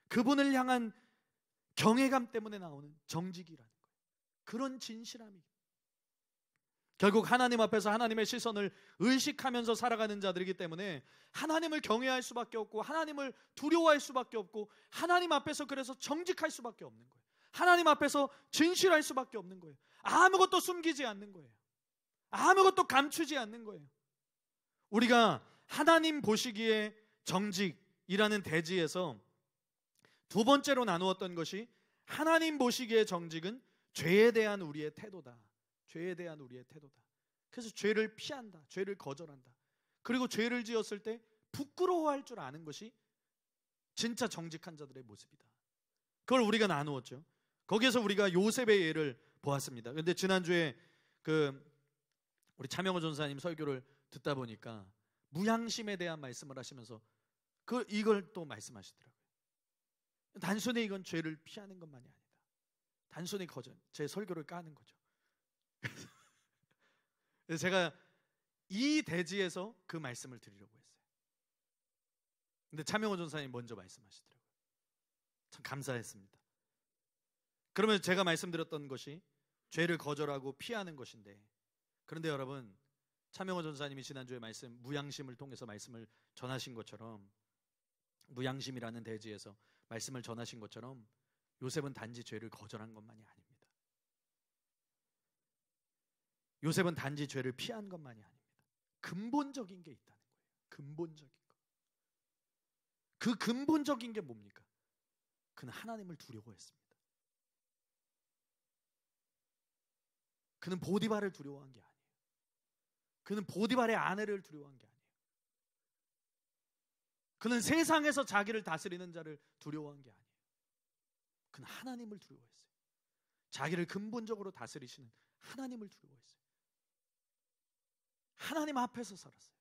그분을 향한 경외감 때문에 나오는 정직이라는 거예요. 그런 진실함이, 결국 하나님 앞에서 하나님의 시선을 의식하면서 살아가는 자들이기 때문에 하나님을 경외할 수밖에 없고, 하나님을 두려워할 수밖에 없고, 하나님 앞에서 그래서 정직할 수밖에 없는 거예요. 하나님 앞에서 진실할 수밖에 없는 거예요. 아무것도 숨기지 않는 거예요. 아무것도 감추지 않는 거예요. 우리가 하나님 보시기에 정직이라는 대지에서 두 번째로 나누었던 것이, 하나님 보시기에 정직은 죄에 대한 우리의 태도다. 죄에 대한 우리의 태도다. 그래서 죄를 피한다. 죄를 거절한다. 그리고 죄를 지었을 때 부끄러워할 줄 아는 것이 진짜 정직한 자들의 모습이다. 그걸 우리가 나누었죠. 거기에서 우리가 요셉의 예를 보았습니다. 그런데 지난주에 우리 차명호 전사님 설교를 듣다 보니까 무양심에 대한 말씀을 하시면서 이걸 또 말씀하시더라고요. 단순히 이건 죄를 피하는 것만이 아니다. 단순히 제 설교를 까는 거죠. 그래서 제가 이 대지에서 그 말씀을 드리려고 했어요. 근데 차명호 전사님 먼저 말씀하시더라고요. 참 감사했습니다. 그러면 제가 말씀드렸던 것이 죄를 거절하고 피하는 것인데, 그런데 여러분, 차명호 전사님이 지난주에 무양심을 통해서 말씀을 전하신 것처럼, 무양심이라는 대지에서 말씀을 전하신 것처럼, 요셉은 단지 죄를 거절한 것만이 아닙니다. 요셉은 단지 죄를 피한 것만이 아닙니다. 근본적인 게 있다는 거예요. 근본적인 거. 그 근본적인 게 뭡니까? 그는 하나님을 두려워했습니다. 그는 보디발을 두려워한 게 아니에요. 그는 보디발의 아내를 두려워한 게 아니에요. 그는 세상에서 자기를 다스리는 자를 두려워한 게 아니에요. 그는 하나님을 두려워했어요. 자기를 근본적으로 다스리시는 하나님을 두려워했어요. 하나님 앞에서 살았어요.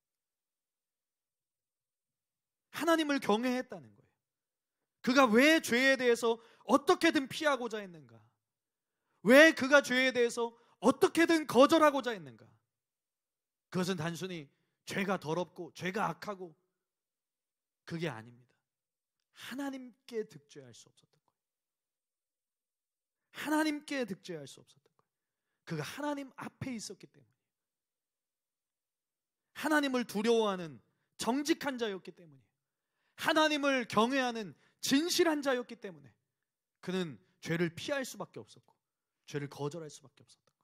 하나님을 경외했다는 거예요. 그가 왜 죄에 대해서 어떻게든 피하고자 했는가? 왜 그가 죄에 대해서 어떻게든 거절하고자 했는가? 그것은 단순히 죄가 더럽고 죄가 악하고 그게 아닙니다. 하나님께 득죄할 수 없었던 거예요. 하나님께 득죄할 수 없었던 거예요. 그가 하나님 앞에 있었기 때문에, 하나님을 두려워하는 정직한 자였기 때문에, 하나님을 경외하는 진실한 자였기 때문에 그는 죄를 피할 수밖에 없었고 죄를 거절할 수밖에 없었던 거예요.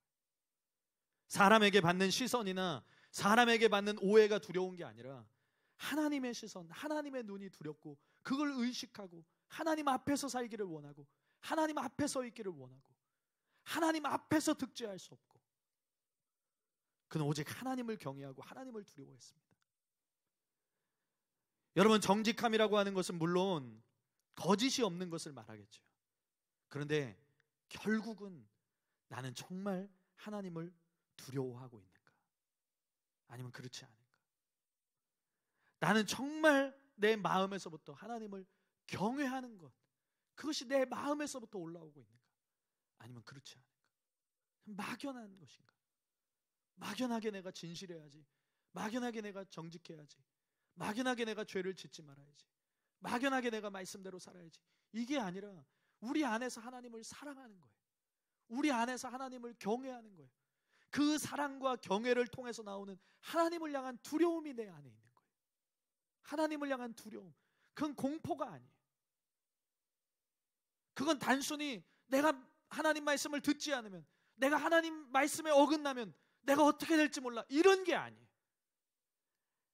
사람에게 받는 시선이나 사람에게 받는 오해가 두려운 게 아니라 하나님의 시선, 하나님의 눈이 두렵고 그걸 의식하고 하나님 앞에서 살기를 원하고 하나님 앞에 서 있기를 원하고 하나님 앞에서 득죄할 수 없고 그는 오직 하나님을 경외하고 하나님을 두려워했습니다. 여러분, 정직함이라고 하는 것은 물론 거짓이 없는 것을 말하겠죠. 그런데 결국은 나는 정말 하나님을 두려워하고 있는가? 아니면 그렇지 않은가? 나는 정말 내 마음에서부터 하나님을 경외하는 것, 그것이 내 마음에서부터 올라오고 있는가? 아니면 그렇지 않은가? 막연한 것인가? 막연하게 내가 진실해야지, 막연하게 내가 정직해야지, 막연하게 내가 죄를 짓지 말아야지, 막연하게 내가 말씀대로 살아야지, 이게 아니라 우리 안에서 하나님을 사랑하는 거예요. 우리 안에서 하나님을 경외하는 거예요. 그 사랑과 경외를 통해서 나오는 하나님을 향한 두려움이 내 안에 있는 거예요. 하나님을 향한 두려움, 그건 공포가 아니에요. 그건 단순히 내가 하나님 말씀을 듣지 않으면, 내가 하나님 말씀에 어긋나면 내가 어떻게 될지 몰라, 이런 게 아니에요.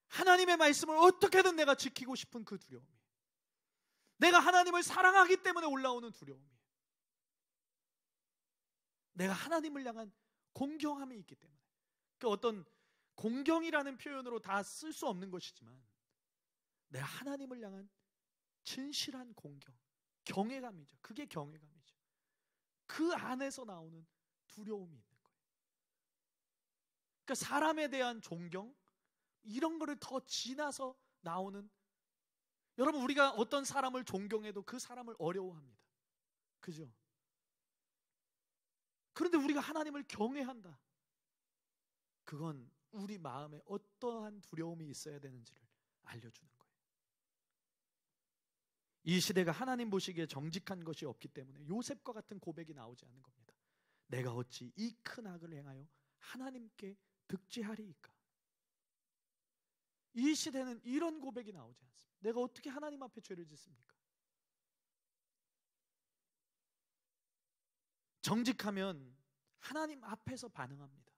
하나님의 말씀을 어떻게든 내가 지키고 싶은 그 두려움이에요. 내가 하나님을 사랑하기 때문에 올라오는 두려움이에요. 내가 하나님을 향한 공경함이 있기 때문에. 그 어떤 공경이라는 표현으로 다 쓸 수 없는 것이지만 내가 하나님을 향한 진실한 공경, 경외감이죠. 그게 경외감이죠. 그 안에서 나오는 두려움이 있는 거예요. 그러니까 사람에 대한 존경, 이런 거를 더 지나서 나오는, 여러분, 우리가 어떤 사람을 존경해도 그 사람을 어려워합니다. 그죠? 그런데 우리가 하나님을 경외한다. 그건 우리 마음에 어떠한 두려움이 있어야 되는지를 알려주는 거예요. 이 시대가 하나님 보시기에 정직한 것이 없기 때문에 요셉과 같은 고백이 나오지 않는 겁니다. 내가 어찌 이 큰 악을 행하여 하나님께 득죄하리이까? 이 시대는 이런 고백이 나오지 않습니다. 내가 어떻게 하나님 앞에 죄를 짓습니까? 정직하면 하나님 앞에서 반응합니다.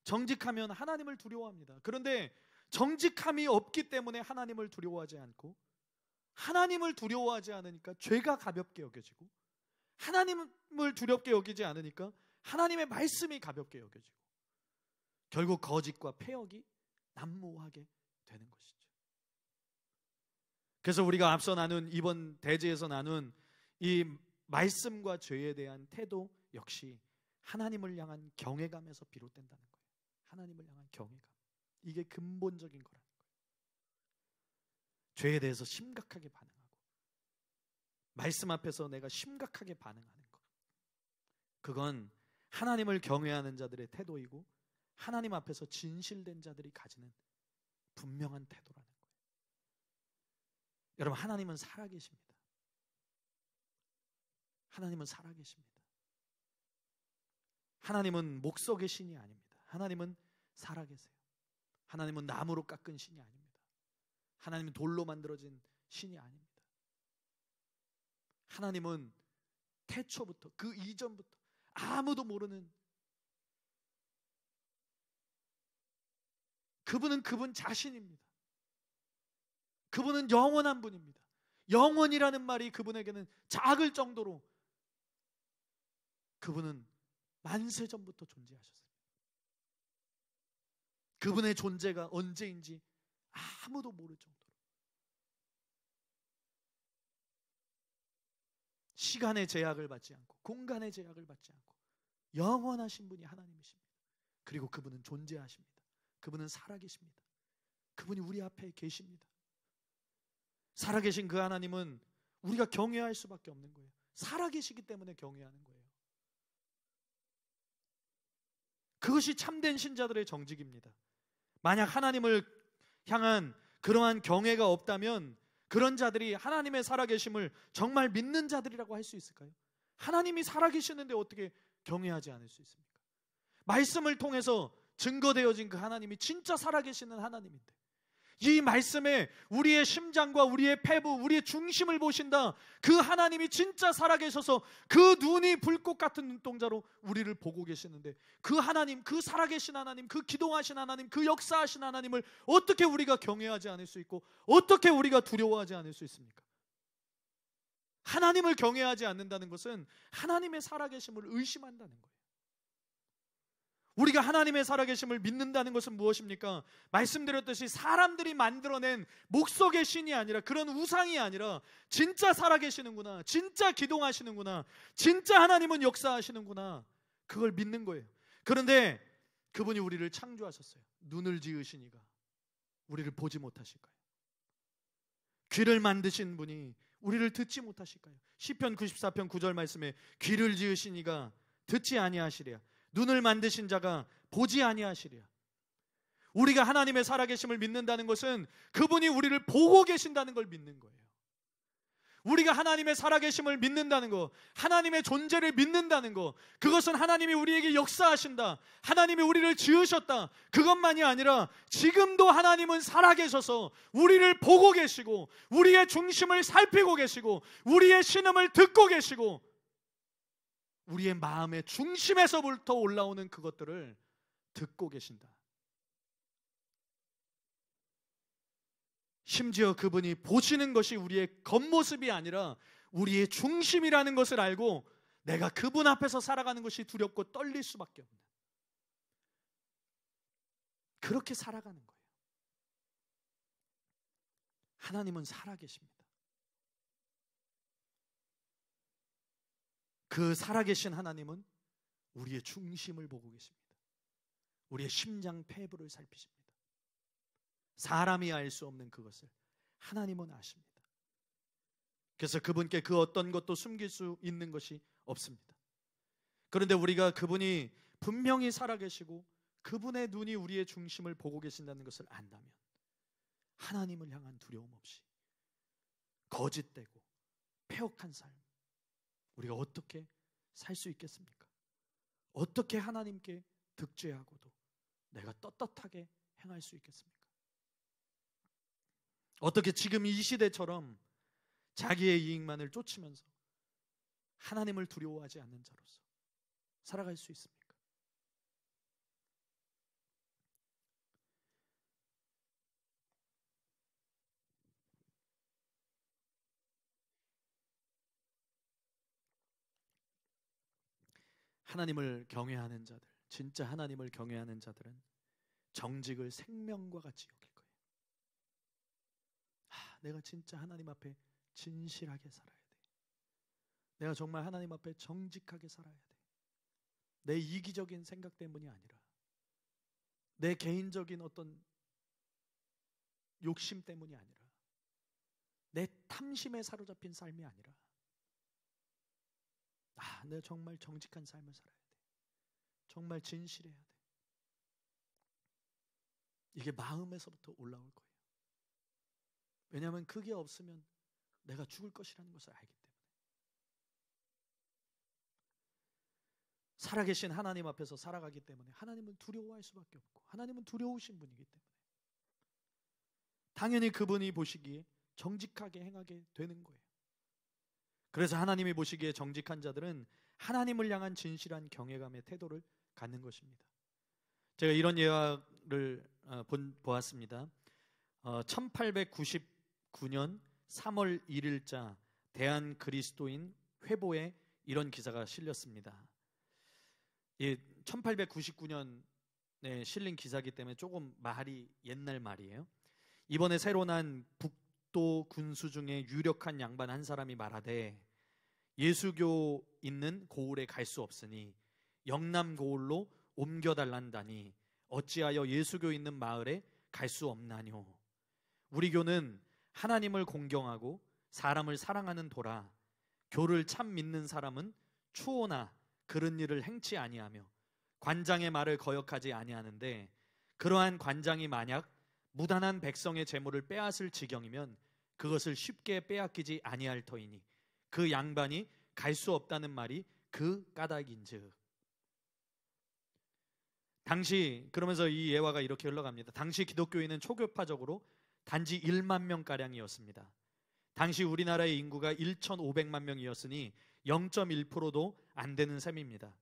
정직하면 하나님을 두려워합니다. 그런데 정직함이 없기 때문에 하나님을 두려워하지 않고, 하나님을 두려워하지 않으니까 죄가 가볍게 여겨지고, 하나님을 두렵게 여기지 않으니까 하나님의 말씀이 가볍게 여겨지고, 결국 거짓과 패역이 난무하게 되는 것이죠. 그래서 우리가 앞서 나눈, 이번 대지에서 나눈 이 말씀과 죄에 대한 태도 역시 하나님을 향한 경외감에서 비롯된다는 거예요. 하나님을 향한 경외감, 이게 근본적인 거라는 거예요. 죄에 대해서 심각하게 반응하고 말씀 앞에서 내가 심각하게 반응하는 것, 그건 하나님을 경외하는 자들의 태도이고 하나님 앞에서 진실된 자들이 가지는 분명한 태도라는 거예요. 여러분, 하나님은 살아계십니다. 하나님은 살아계십니다. 하나님은 목석의 신이 아닙니다. 하나님은 살아계세요. 하나님은 나무로 깎은 신이 아닙니다. 하나님은 돌로 만들어진 신이 아닙니다. 하나님은 태초부터, 그 이전부터 아무도 모르는, 그분은 그분 자신입니다. 그분은 영원한 분입니다. 영원이라는 말이 그분에게는 작을 정도로 그분은 만세전부터 존재하셨습니다. 그분의 존재가 언제인지 아무도 모를 정도로 시간의 제약을 받지 않고 공간의 제약을 받지 않고 영원하신 분이 하나님이십니다. 그리고 그분은 존재하십니다. 그분은 살아계십니다. 그분이 우리 앞에 계십니다. 살아계신 그 하나님은 우리가 경외할 수밖에 없는 거예요. 살아계시기 때문에 경외하는 거예요. 그것이 참된 신자들의 정직입니다. 만약 하나님을 향한 그러한 경외가 없다면 그런 자들이 하나님의 살아계심을 정말 믿는 자들이라고 할 수 있을까요? 하나님이 살아계시는데 어떻게 경외하지 않을 수 있습니까? 말씀을 통해서 증거되어진 그 하나님이 진짜 살아계시는 하나님인데, 이 말씀에 우리의 심장과 우리의 폐부, 우리의 중심을 보신다. 그 하나님이 진짜 살아계셔서 그 눈이 불꽃 같은 눈동자로 우리를 보고 계시는데, 그 하나님, 그 살아계신 하나님, 그 기동하신 하나님, 그 역사하신 하나님을 어떻게 우리가 경외하지 않을 수 있고 어떻게 우리가 두려워하지 않을 수 있습니까? 하나님을 경외하지 않는다는 것은 하나님의 살아계심을 의심한다는 거예요. 우리가 하나님의 살아계심을 믿는다는 것은 무엇입니까? 말씀드렸듯이 사람들이 만들어낸 목석의 신이 아니라, 그런 우상이 아니라 진짜 살아계시는구나, 진짜 기동하시는구나, 진짜 하나님은 역사하시는구나, 그걸 믿는 거예요. 그런데 그분이 우리를 창조하셨어요. 눈을 지으신 이가 우리를 보지 못하실까요? 귀를 만드신 분이 우리를 듣지 못하실까요? 시편 94편 9절 말씀에 귀를 지으신 이가 듣지 아니하시랴, 눈을 만드신 자가 보지 아니하시랴. 우리가 하나님의 살아계심을 믿는다는 것은 그분이 우리를 보고 계신다는 걸 믿는 거예요. 우리가 하나님의 살아계심을 믿는다는 것, 하나님의 존재를 믿는다는 것, 그것은 하나님이 우리에게 역사하신다, 하나님이 우리를 지으셨다, 그것만이 아니라 지금도 하나님은 살아계셔서 우리를 보고 계시고 우리의 중심을 살피고 계시고 우리의 신음을 듣고 계시고 우리의 마음의 중심에서부터 올라오는 그것들을 듣고 계신다. 심지어 그분이 보시는 것이 우리의 겉모습이 아니라 우리의 중심이라는 것을 알고 내가 그분 앞에서 살아가는 것이 두렵고 떨릴 수밖에 없는, 그렇게 살아가는 거예요. 하나님은 살아계십니다. 그 살아계신 하나님은 우리의 중심을 보고 계십니다. 우리의 심장 폐부를 살피십니다. 사람이 알 수 없는 그것을 하나님은 아십니다. 그래서 그분께 그 어떤 것도 숨길 수 있는 것이 없습니다. 그런데 우리가 그분이 분명히 살아계시고 그분의 눈이 우리의 중심을 보고 계신다는 것을 안다면 하나님을 향한 두려움 없이 거짓되고 패역한 삶, 우리가 어떻게 살 수 있겠습니까? 어떻게 하나님께 득죄하고도 내가 떳떳하게 행할 수 있겠습니까? 어떻게 지금 이 시대처럼 자기의 이익만을 쫓으면서 하나님을 두려워하지 않는 자로서 살아갈 수 있습니까? 하나님을 경외하는 자들, 진짜 하나님을 경외하는 자들은 정직을 생명과 같이 여길 거예요. 내가 진짜 하나님 앞에 진실하게 살아야 돼. 내가 정말 하나님 앞에 정직하게 살아야 돼. 내 이기적인 생각 때문이 아니라, 내 개인적인 어떤 욕심 때문이 아니라, 내 탐심에 사로잡힌 삶이 아니라, 내가 정말 정직한 삶을 살아야 돼. 정말 진실해야 돼. 이게 마음에서부터 올라올 거예요. 왜냐하면 그게 없으면 내가 죽을 것이라는 것을 알기 때문에. 살아계신 하나님 앞에서 살아가기 때문에 하나님은 두려워할 수밖에 없고, 하나님은 두려우신 분이기 때문에 당연히 그분이 보시기에 정직하게 행하게 되는 거예요. 그래서 하나님이 보시기에 정직한 자들은 하나님을 향한 진실한 경외감의 태도를 갖는 것입니다. 제가 이런 예화를 보았습니다. 1899년 3월 1일자 대한 그리스도인 회보에 이런 기사가 실렸습니다. 1899년에 실린 기사이기 때문에 조금 말이 옛날 말이에요. 이번에 새로 난 북도 군수 중에 유력한 양반 한 사람이 말하되, 예수교 있는 고을에 갈 수 없으니 영남 고을로 옮겨달란다니 어찌하여 예수교 있는 마을에 갈 수 없나뇨. 우리 교는 하나님을 공경하고 사람을 사랑하는 도라. 교를 참 믿는 사람은 추호나 그런 일을 행치 아니하며 관장의 말을 거역하지 아니하는데, 그러한 관장이 만약 무단한 백성의 재물을 빼앗을 지경이면 그것을 쉽게 빼앗기지 아니할 터이니 그 양반이 갈 수 없다는 말이 그 까닭인즉. 당시, 그러면서 이 예화가 이렇게 흘러갑니다. 당시 기독교인은 초교파적으로 단지 1만 명가량이었습니다. 당시 우리나라의 인구가 1,500만 명이었으니 0.1%도 안 되는 셈입니다.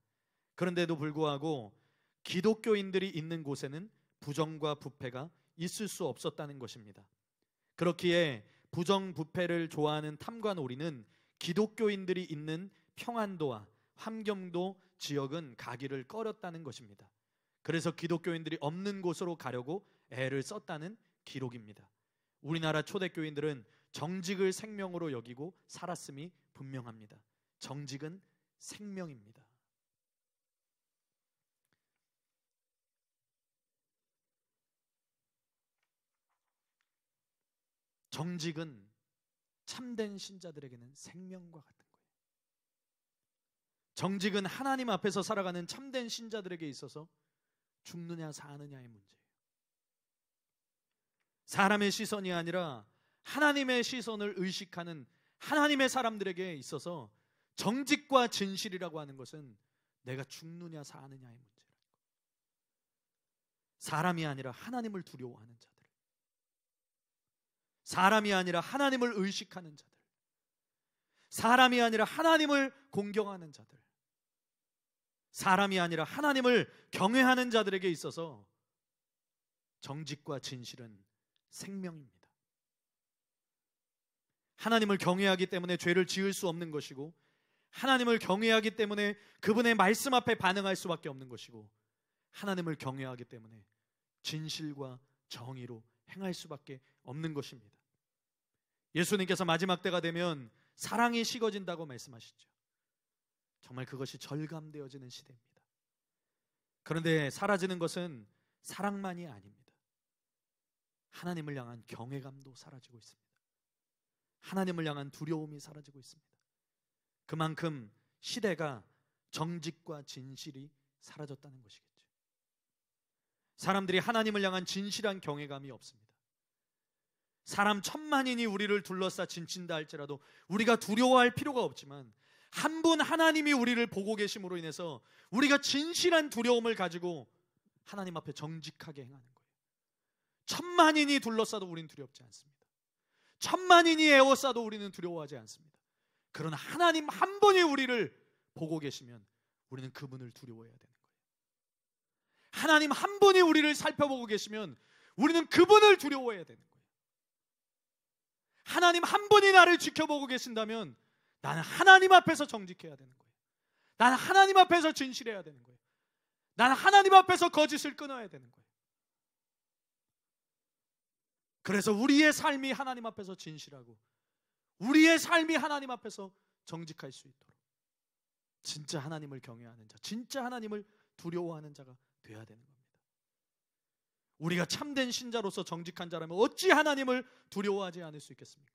그런데도 불구하고 기독교인들이 있는 곳에는 부정과 부패가 있을 수 없었다는 것입니다. 그렇기에 부정부패를 좋아하는 탐관오리는 기독교인들이 있는 평안도와 함경도 지역은 가기를 꺼렸다는 것입니다. 그래서 기독교인들이 없는 곳으로 가려고 애를 썼다는 기록입니다. 우리나라 초대교인들은 정직을 생명으로 여기고 살았음이 분명합니다. 정직은 생명입니다. 정직은 참된 신자들에게는 생명과 같은 거예요. 정직은 하나님 앞에서 살아가는 참된 신자들에게 있어서 죽느냐 사느냐의 문제예요. 사람의 시선이 아니라 하나님의 시선을 의식하는 하나님의 사람들에게 있어서 정직과 진실이라고 하는 것은 내가 죽느냐 사느냐의 문제라는 거예요. 사람이 아니라 하나님을 두려워하는 자들, 사람이 아니라 하나님을 의식하는 자들, 사람이 아니라 하나님을 공경하는 자들, 사람이 아니라 하나님을 경외하는 자들에게 있어서 정직과 진실은 생명입니다. 하나님을 경외하기 때문에 죄를 지을 수 없는 것이고, 하나님을 경외하기 때문에 그분의 말씀 앞에 반응할 수밖에 없는 것이고, 하나님을 경외하기 때문에 진실과 정의로 행할 수밖에 없는 것입니다. 예수님께서 마지막 때가 되면 사랑이 식어진다고 말씀하시죠. 정말 그것이 절감되어지는 시대입니다. 그런데 사라지는 것은 사랑만이 아닙니다. 하나님을 향한 경외감도 사라지고 있습니다. 하나님을 향한 두려움이 사라지고 있습니다. 그만큼 시대가 정직과 진실이 사라졌다는 것이겠죠. 사람들이 하나님을 향한 진실한 경외감이 없습니다. 사람 천만인이 우리를 둘러싸 진친다 할지라도 우리가 두려워할 필요가 없지만, 한 분 하나님이 우리를 보고 계심으로 인해서 우리가 진실한 두려움을 가지고 하나님 앞에 정직하게 행하는 거예요. 천만인이 둘러싸도 우리는 두렵지 않습니다. 천만인이 에워싸도 우리는 두려워하지 않습니다. 그러나 하나님 한 분이 우리를 보고 계시면 우리는 그분을 두려워해야 되는 거예요. 하나님 한 분이 우리를 살펴보고 계시면 우리는 그분을 두려워해야 되는 거예요. 하나님 한 분이 나를 지켜보고 계신다면 나는 하나님 앞에서 정직해야 되는 거예요. 나는 하나님 앞에서 진실해야 되는 거예요. 나는 하나님 앞에서 거짓을 끊어야 되는 거예요. 그래서 우리의 삶이 하나님 앞에서 진실하고 우리의 삶이 하나님 앞에서 정직할 수 있도록 진짜 하나님을 경외하는 자, 진짜 하나님을 두려워하는 자가 되어야 되는 겁니다. 우리가 참된 신자로서 정직한 자라면 어찌 하나님을 두려워하지 않을 수 있겠습니까?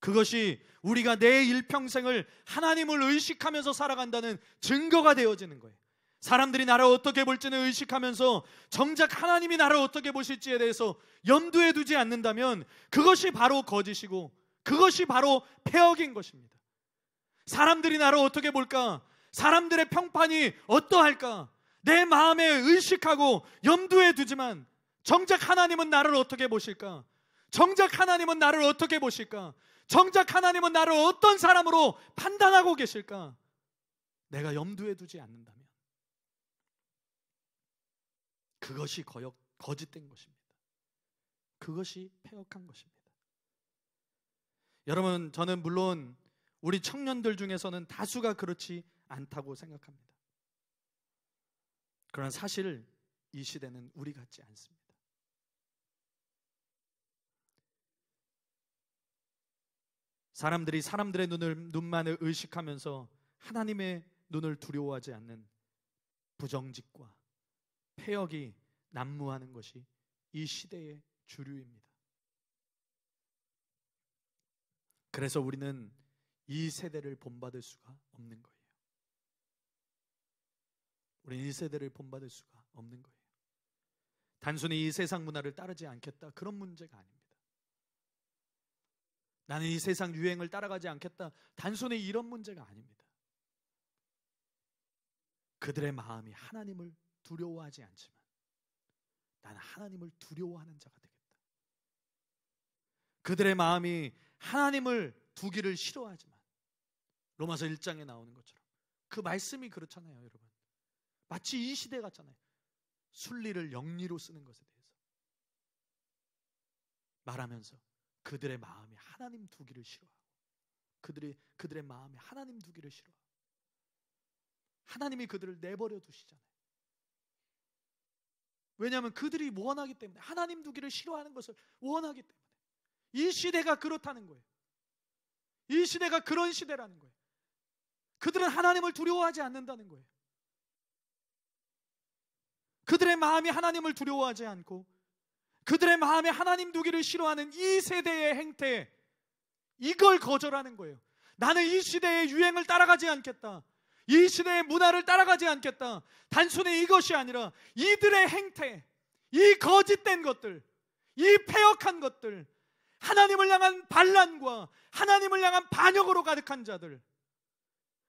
그것이 우리가 내 일평생을 하나님을 의식하면서 살아간다는 증거가 되어지는 거예요. 사람들이 나를 어떻게 볼지는 의식하면서 정작 하나님이 나를 어떻게 보실지에 대해서 염두에 두지 않는다면 그것이 바로 거짓이고 그것이 바로 폐역인 것입니다. 사람들이 나를 어떻게 볼까? 사람들의 평판이 어떠할까? 내 마음에 의식하고 염두에 두지만 정작 하나님은 나를 어떻게 보실까? 정작 하나님은 나를 어떻게 보실까? 정작 하나님은 나를 어떤 사람으로 판단하고 계실까? 내가 염두에 두지 않는다면 그것이 거짓된 것입니다. 그것이 폐역한 것입니다. 여러분, 저는 물론 우리 청년들 중에서는 다수가 그렇지 않다고 생각합니다. 그러나 사실 이 시대는 우리 같지 않습니다. 사람들이 사람들의 눈만을 의식하면서 하나님의 눈을 두려워하지 않는 부정직과 패역이 난무하는 것이 이 시대의 주류입니다. 그래서 우리는 이 세대를 본받을 수가 없는 거예요. 우리는 이 세대를 본받을 수가 없는 거예요. 단순히 이 세상 문화를 따르지 않겠다, 그런 문제가 아닙니다. 나는 이 세상 유행을 따라가지 않겠다, 단순히 이런 문제가 아닙니다. 그들의 마음이 하나님을 두려워하지 않지만 나는 하나님을 두려워하는 자가 되겠다. 그들의 마음이 하나님을 두기를 싫어하지만 로마서 1장에 나오는 것처럼 그 말씀이 그렇잖아요, 여러분. 마치 이 시대 같잖아요. 순리를 영리로 쓰는 것에 대해서 말하면서 그들의 마음이 하나님 두기를 싫어하고 그들의 마음이 하나님 두기를 싫어하고 하나님이 그들을 내버려 두시잖아요. 왜냐하면 그들이 원하기 때문에, 하나님 두기를 싫어하는 것을 원하기 때문에. 이 시대가 그렇다는 거예요. 이 시대가 그런 시대라는 거예요. 그들은 하나님을 두려워하지 않는다는 거예요. 그들의 마음이 하나님을 두려워하지 않고 그들의 마음에 하나님 두기를 싫어하는 이 세대의 행태, 이걸 거절하는 거예요. 나는 이 시대의 유행을 따라가지 않겠다, 이 시대의 문화를 따라가지 않겠다. 단순히 이것이 아니라 이들의 행태, 이 거짓된 것들, 이 패역한 것들, 하나님을 향한 반란과 하나님을 향한 반역으로 가득한 자들,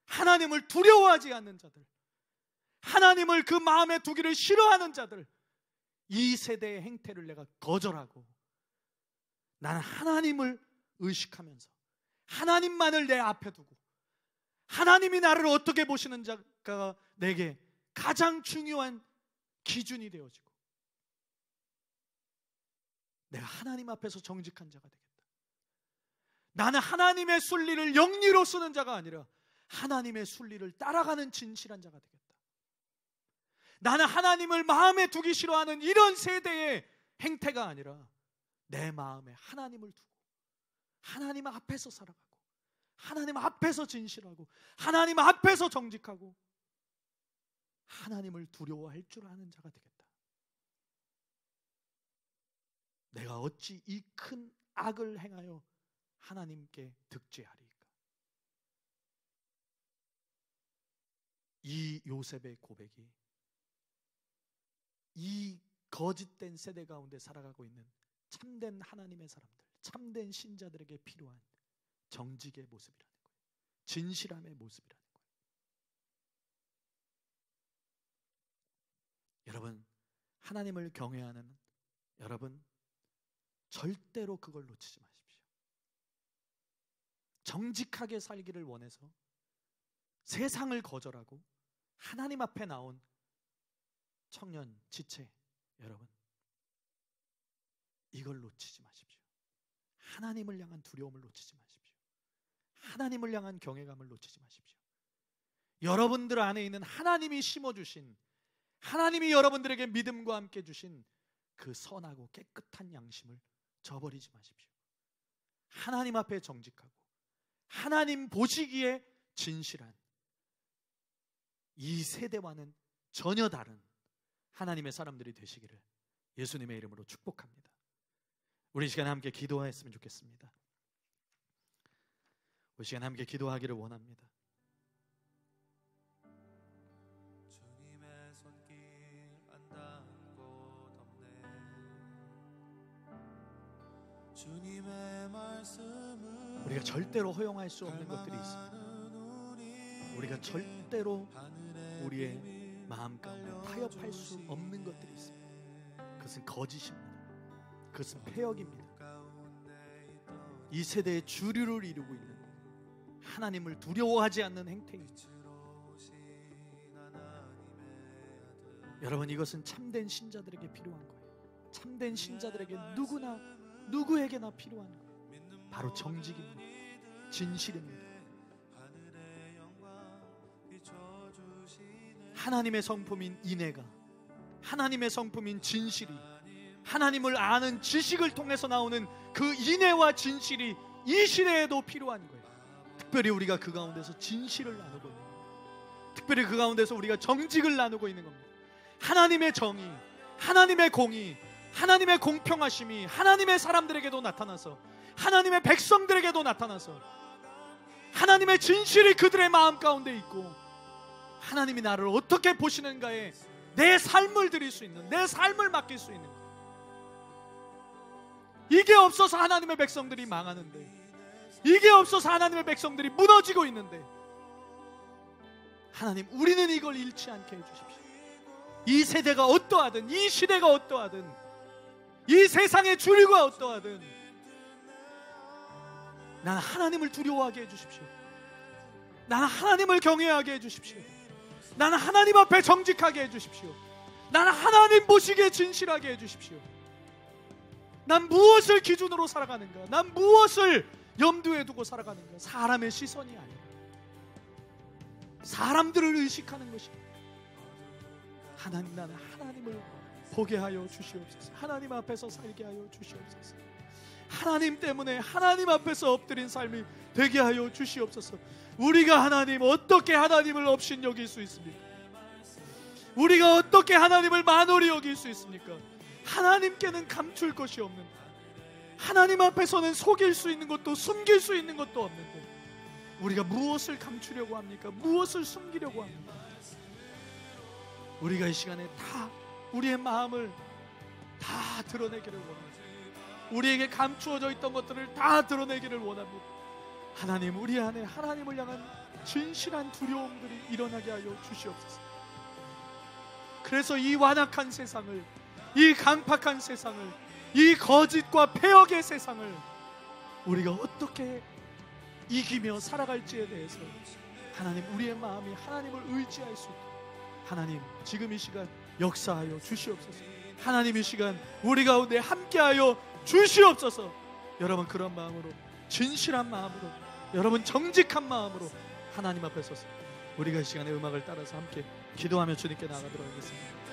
하나님을 두려워하지 않는 자들, 하나님을 그 마음에 두기를 싫어하는 자들, 이 세대의 행태를 내가 거절하고 나는 하나님을 의식하면서 하나님만을 내 앞에 두고 하나님이 나를 어떻게 보시는지가 내게 가장 중요한 기준이 되어지고 내가 하나님 앞에서 정직한 자가 되겠다. 나는 하나님의 순리를 영리로 쓰는 자가 아니라 하나님의 순리를 따라가는 진실한 자가 되겠다. 나는 하나님을 마음에 두기 싫어하는 이런 세대의 행태가 아니라 내 마음에 하나님을 두고 하나님 앞에서 살아가고 하나님 앞에서 진실하고 하나님 앞에서 정직하고 하나님을 두려워할 줄 아는 자가 되겠다. 내가 어찌 이 큰 악을 행하여 하나님께 득죄하리까? 이 요셉의 고백이 이 거짓된 세대 가운데 살아가고 있는 참된 하나님의 사람들, 참된 신자들에게 필요한 정직의 모습이라는 거예요. 진실함의 모습이라는 거예요. 여러분, 하나님을 경외하는 여러분, 절대로 그걸 놓치지 마십시오. 정직하게 살기를 원해서 세상을 거절하고 하나님 앞에 나온 청년, 지체, 여러분, 이걸 놓치지 마십시오. 하나님을 향한 두려움을 놓치지 마십시오. 하나님을 향한 경외감을 놓치지 마십시오. 여러분들 안에 있는 하나님이 심어주신, 하나님이 여러분들에게 믿음과 함께 주신 그 선하고 깨끗한 양심을 저버리지 마십시오. 하나님 앞에 정직하고 하나님 보시기에 진실한 이 세대와는 전혀 다른 하나님의 사람들이 되시기를 예수님의 이름으로 축복합니다. 우리 시간 함께 기도했으면 좋겠습니다. 우리 시간 함께 기도하기를 원합니다. 주님의 손길 안 닿고 덮네. 주님의 말씀을 우리가 절대로 허용할 수 없는 것들이 있습니다. 우리가 절대로 우리의 마음 가운데 타협할 수 없는 것들이 있습니다. 그것은 거짓입니다. 그것은 패역입니다. 이 세대의 주류를 이루고 있는 하나님을 두려워하지 않는 행태입니다. 여러분, 이것은 참된 신자들에게 필요한 거예요. 참된 신자들에게 누구에게나 필요한 거예요. 바로 정직입니다. 진실입니다. 하나님의 성품인 인애가, 하나님의 성품인 진실이, 하나님을 아는 지식을 통해서 나오는 그 인애와 진실이 이 시대에도 필요한 거예요. 특별히 우리가 그 가운데서 진실을 나누고 있는 겁니다. 특별히 그 가운데서 우리가 정직을 나누고 있는 겁니다. 하나님의 정의, 하나님의 공의, 하나님의 공평하심이 하나님의 사람들에게도 나타나서, 하나님의 백성들에게도 나타나서, 하나님의 진실이 그들의 마음 가운데 있고, 하나님이 나를 어떻게 보시는가에 내 삶을 드릴 수 있는, 내 삶을 맡길 수 있는, 이게 없어서 하나님의 백성들이 망하는데, 이게 없어서 하나님의 백성들이 무너지고 있는데, 하나님, 우리는 이걸 잃지 않게 해주십시오. 이 세대가 어떠하든, 이 시대가 어떠하든, 이 세상의 주류가 어떠하든 나는 하나님을 두려워하게 해주십시오. 나는 하나님을 경외하게 해주십시오. 나는 하나님 앞에 정직하게 해주십시오. 나는 하나님 보시기에 진실하게 해주십시오. 난 무엇을 기준으로 살아가는가? 난 무엇을 염두에 두고 살아가는가? 사람의 시선이 아니라 사람들을 의식하는 것입니다. 하나님, 나는 하나님을 보게 하여 주시옵소서. 하나님 앞에서 살게 하여 주시옵소서. 하나님 때문에 하나님 앞에서 엎드린 삶이 되게 하여 주시옵소서. 우리가 하나님, 어떻게 하나님을 없인 여길 수 있습니까? 우리가 어떻게 하나님을 만홀히 여길 수 있습니까? 하나님께는 감출 것이 없는데, 하나님 앞에서는 속일 수 있는 것도 숨길 수 있는 것도 없는데, 우리가 무엇을 감추려고 합니까? 무엇을 숨기려고 합니까? 우리가 이 시간에 다 우리의 마음을 다 드러내기를 원합니다. 우리에게 감추어져 있던 것들을 다 드러내기를 원합니다. 하나님, 우리 안에 하나님을 향한 진실한 두려움들이 일어나게 하여 주시옵소서. 그래서 이 완악한 세상을, 이 강팍한 세상을, 이 거짓과 폐역의 세상을 우리가 어떻게 이기며 살아갈지에 대해서 하나님, 우리의 마음이 하나님을 의지할 수 있도록 하나님, 지금 이 시간 역사하여 주시옵소서. 하나님, 이 시간 우리 가운데 함께하여 주시옵소서. 여러분, 그런 마음으로, 진실한 마음으로, 여러분 정직한 마음으로 하나님 앞에 서서 우리가 이 시간에 음악을 따라서 함께 기도하며 주님께 나아가도록 하겠습니다.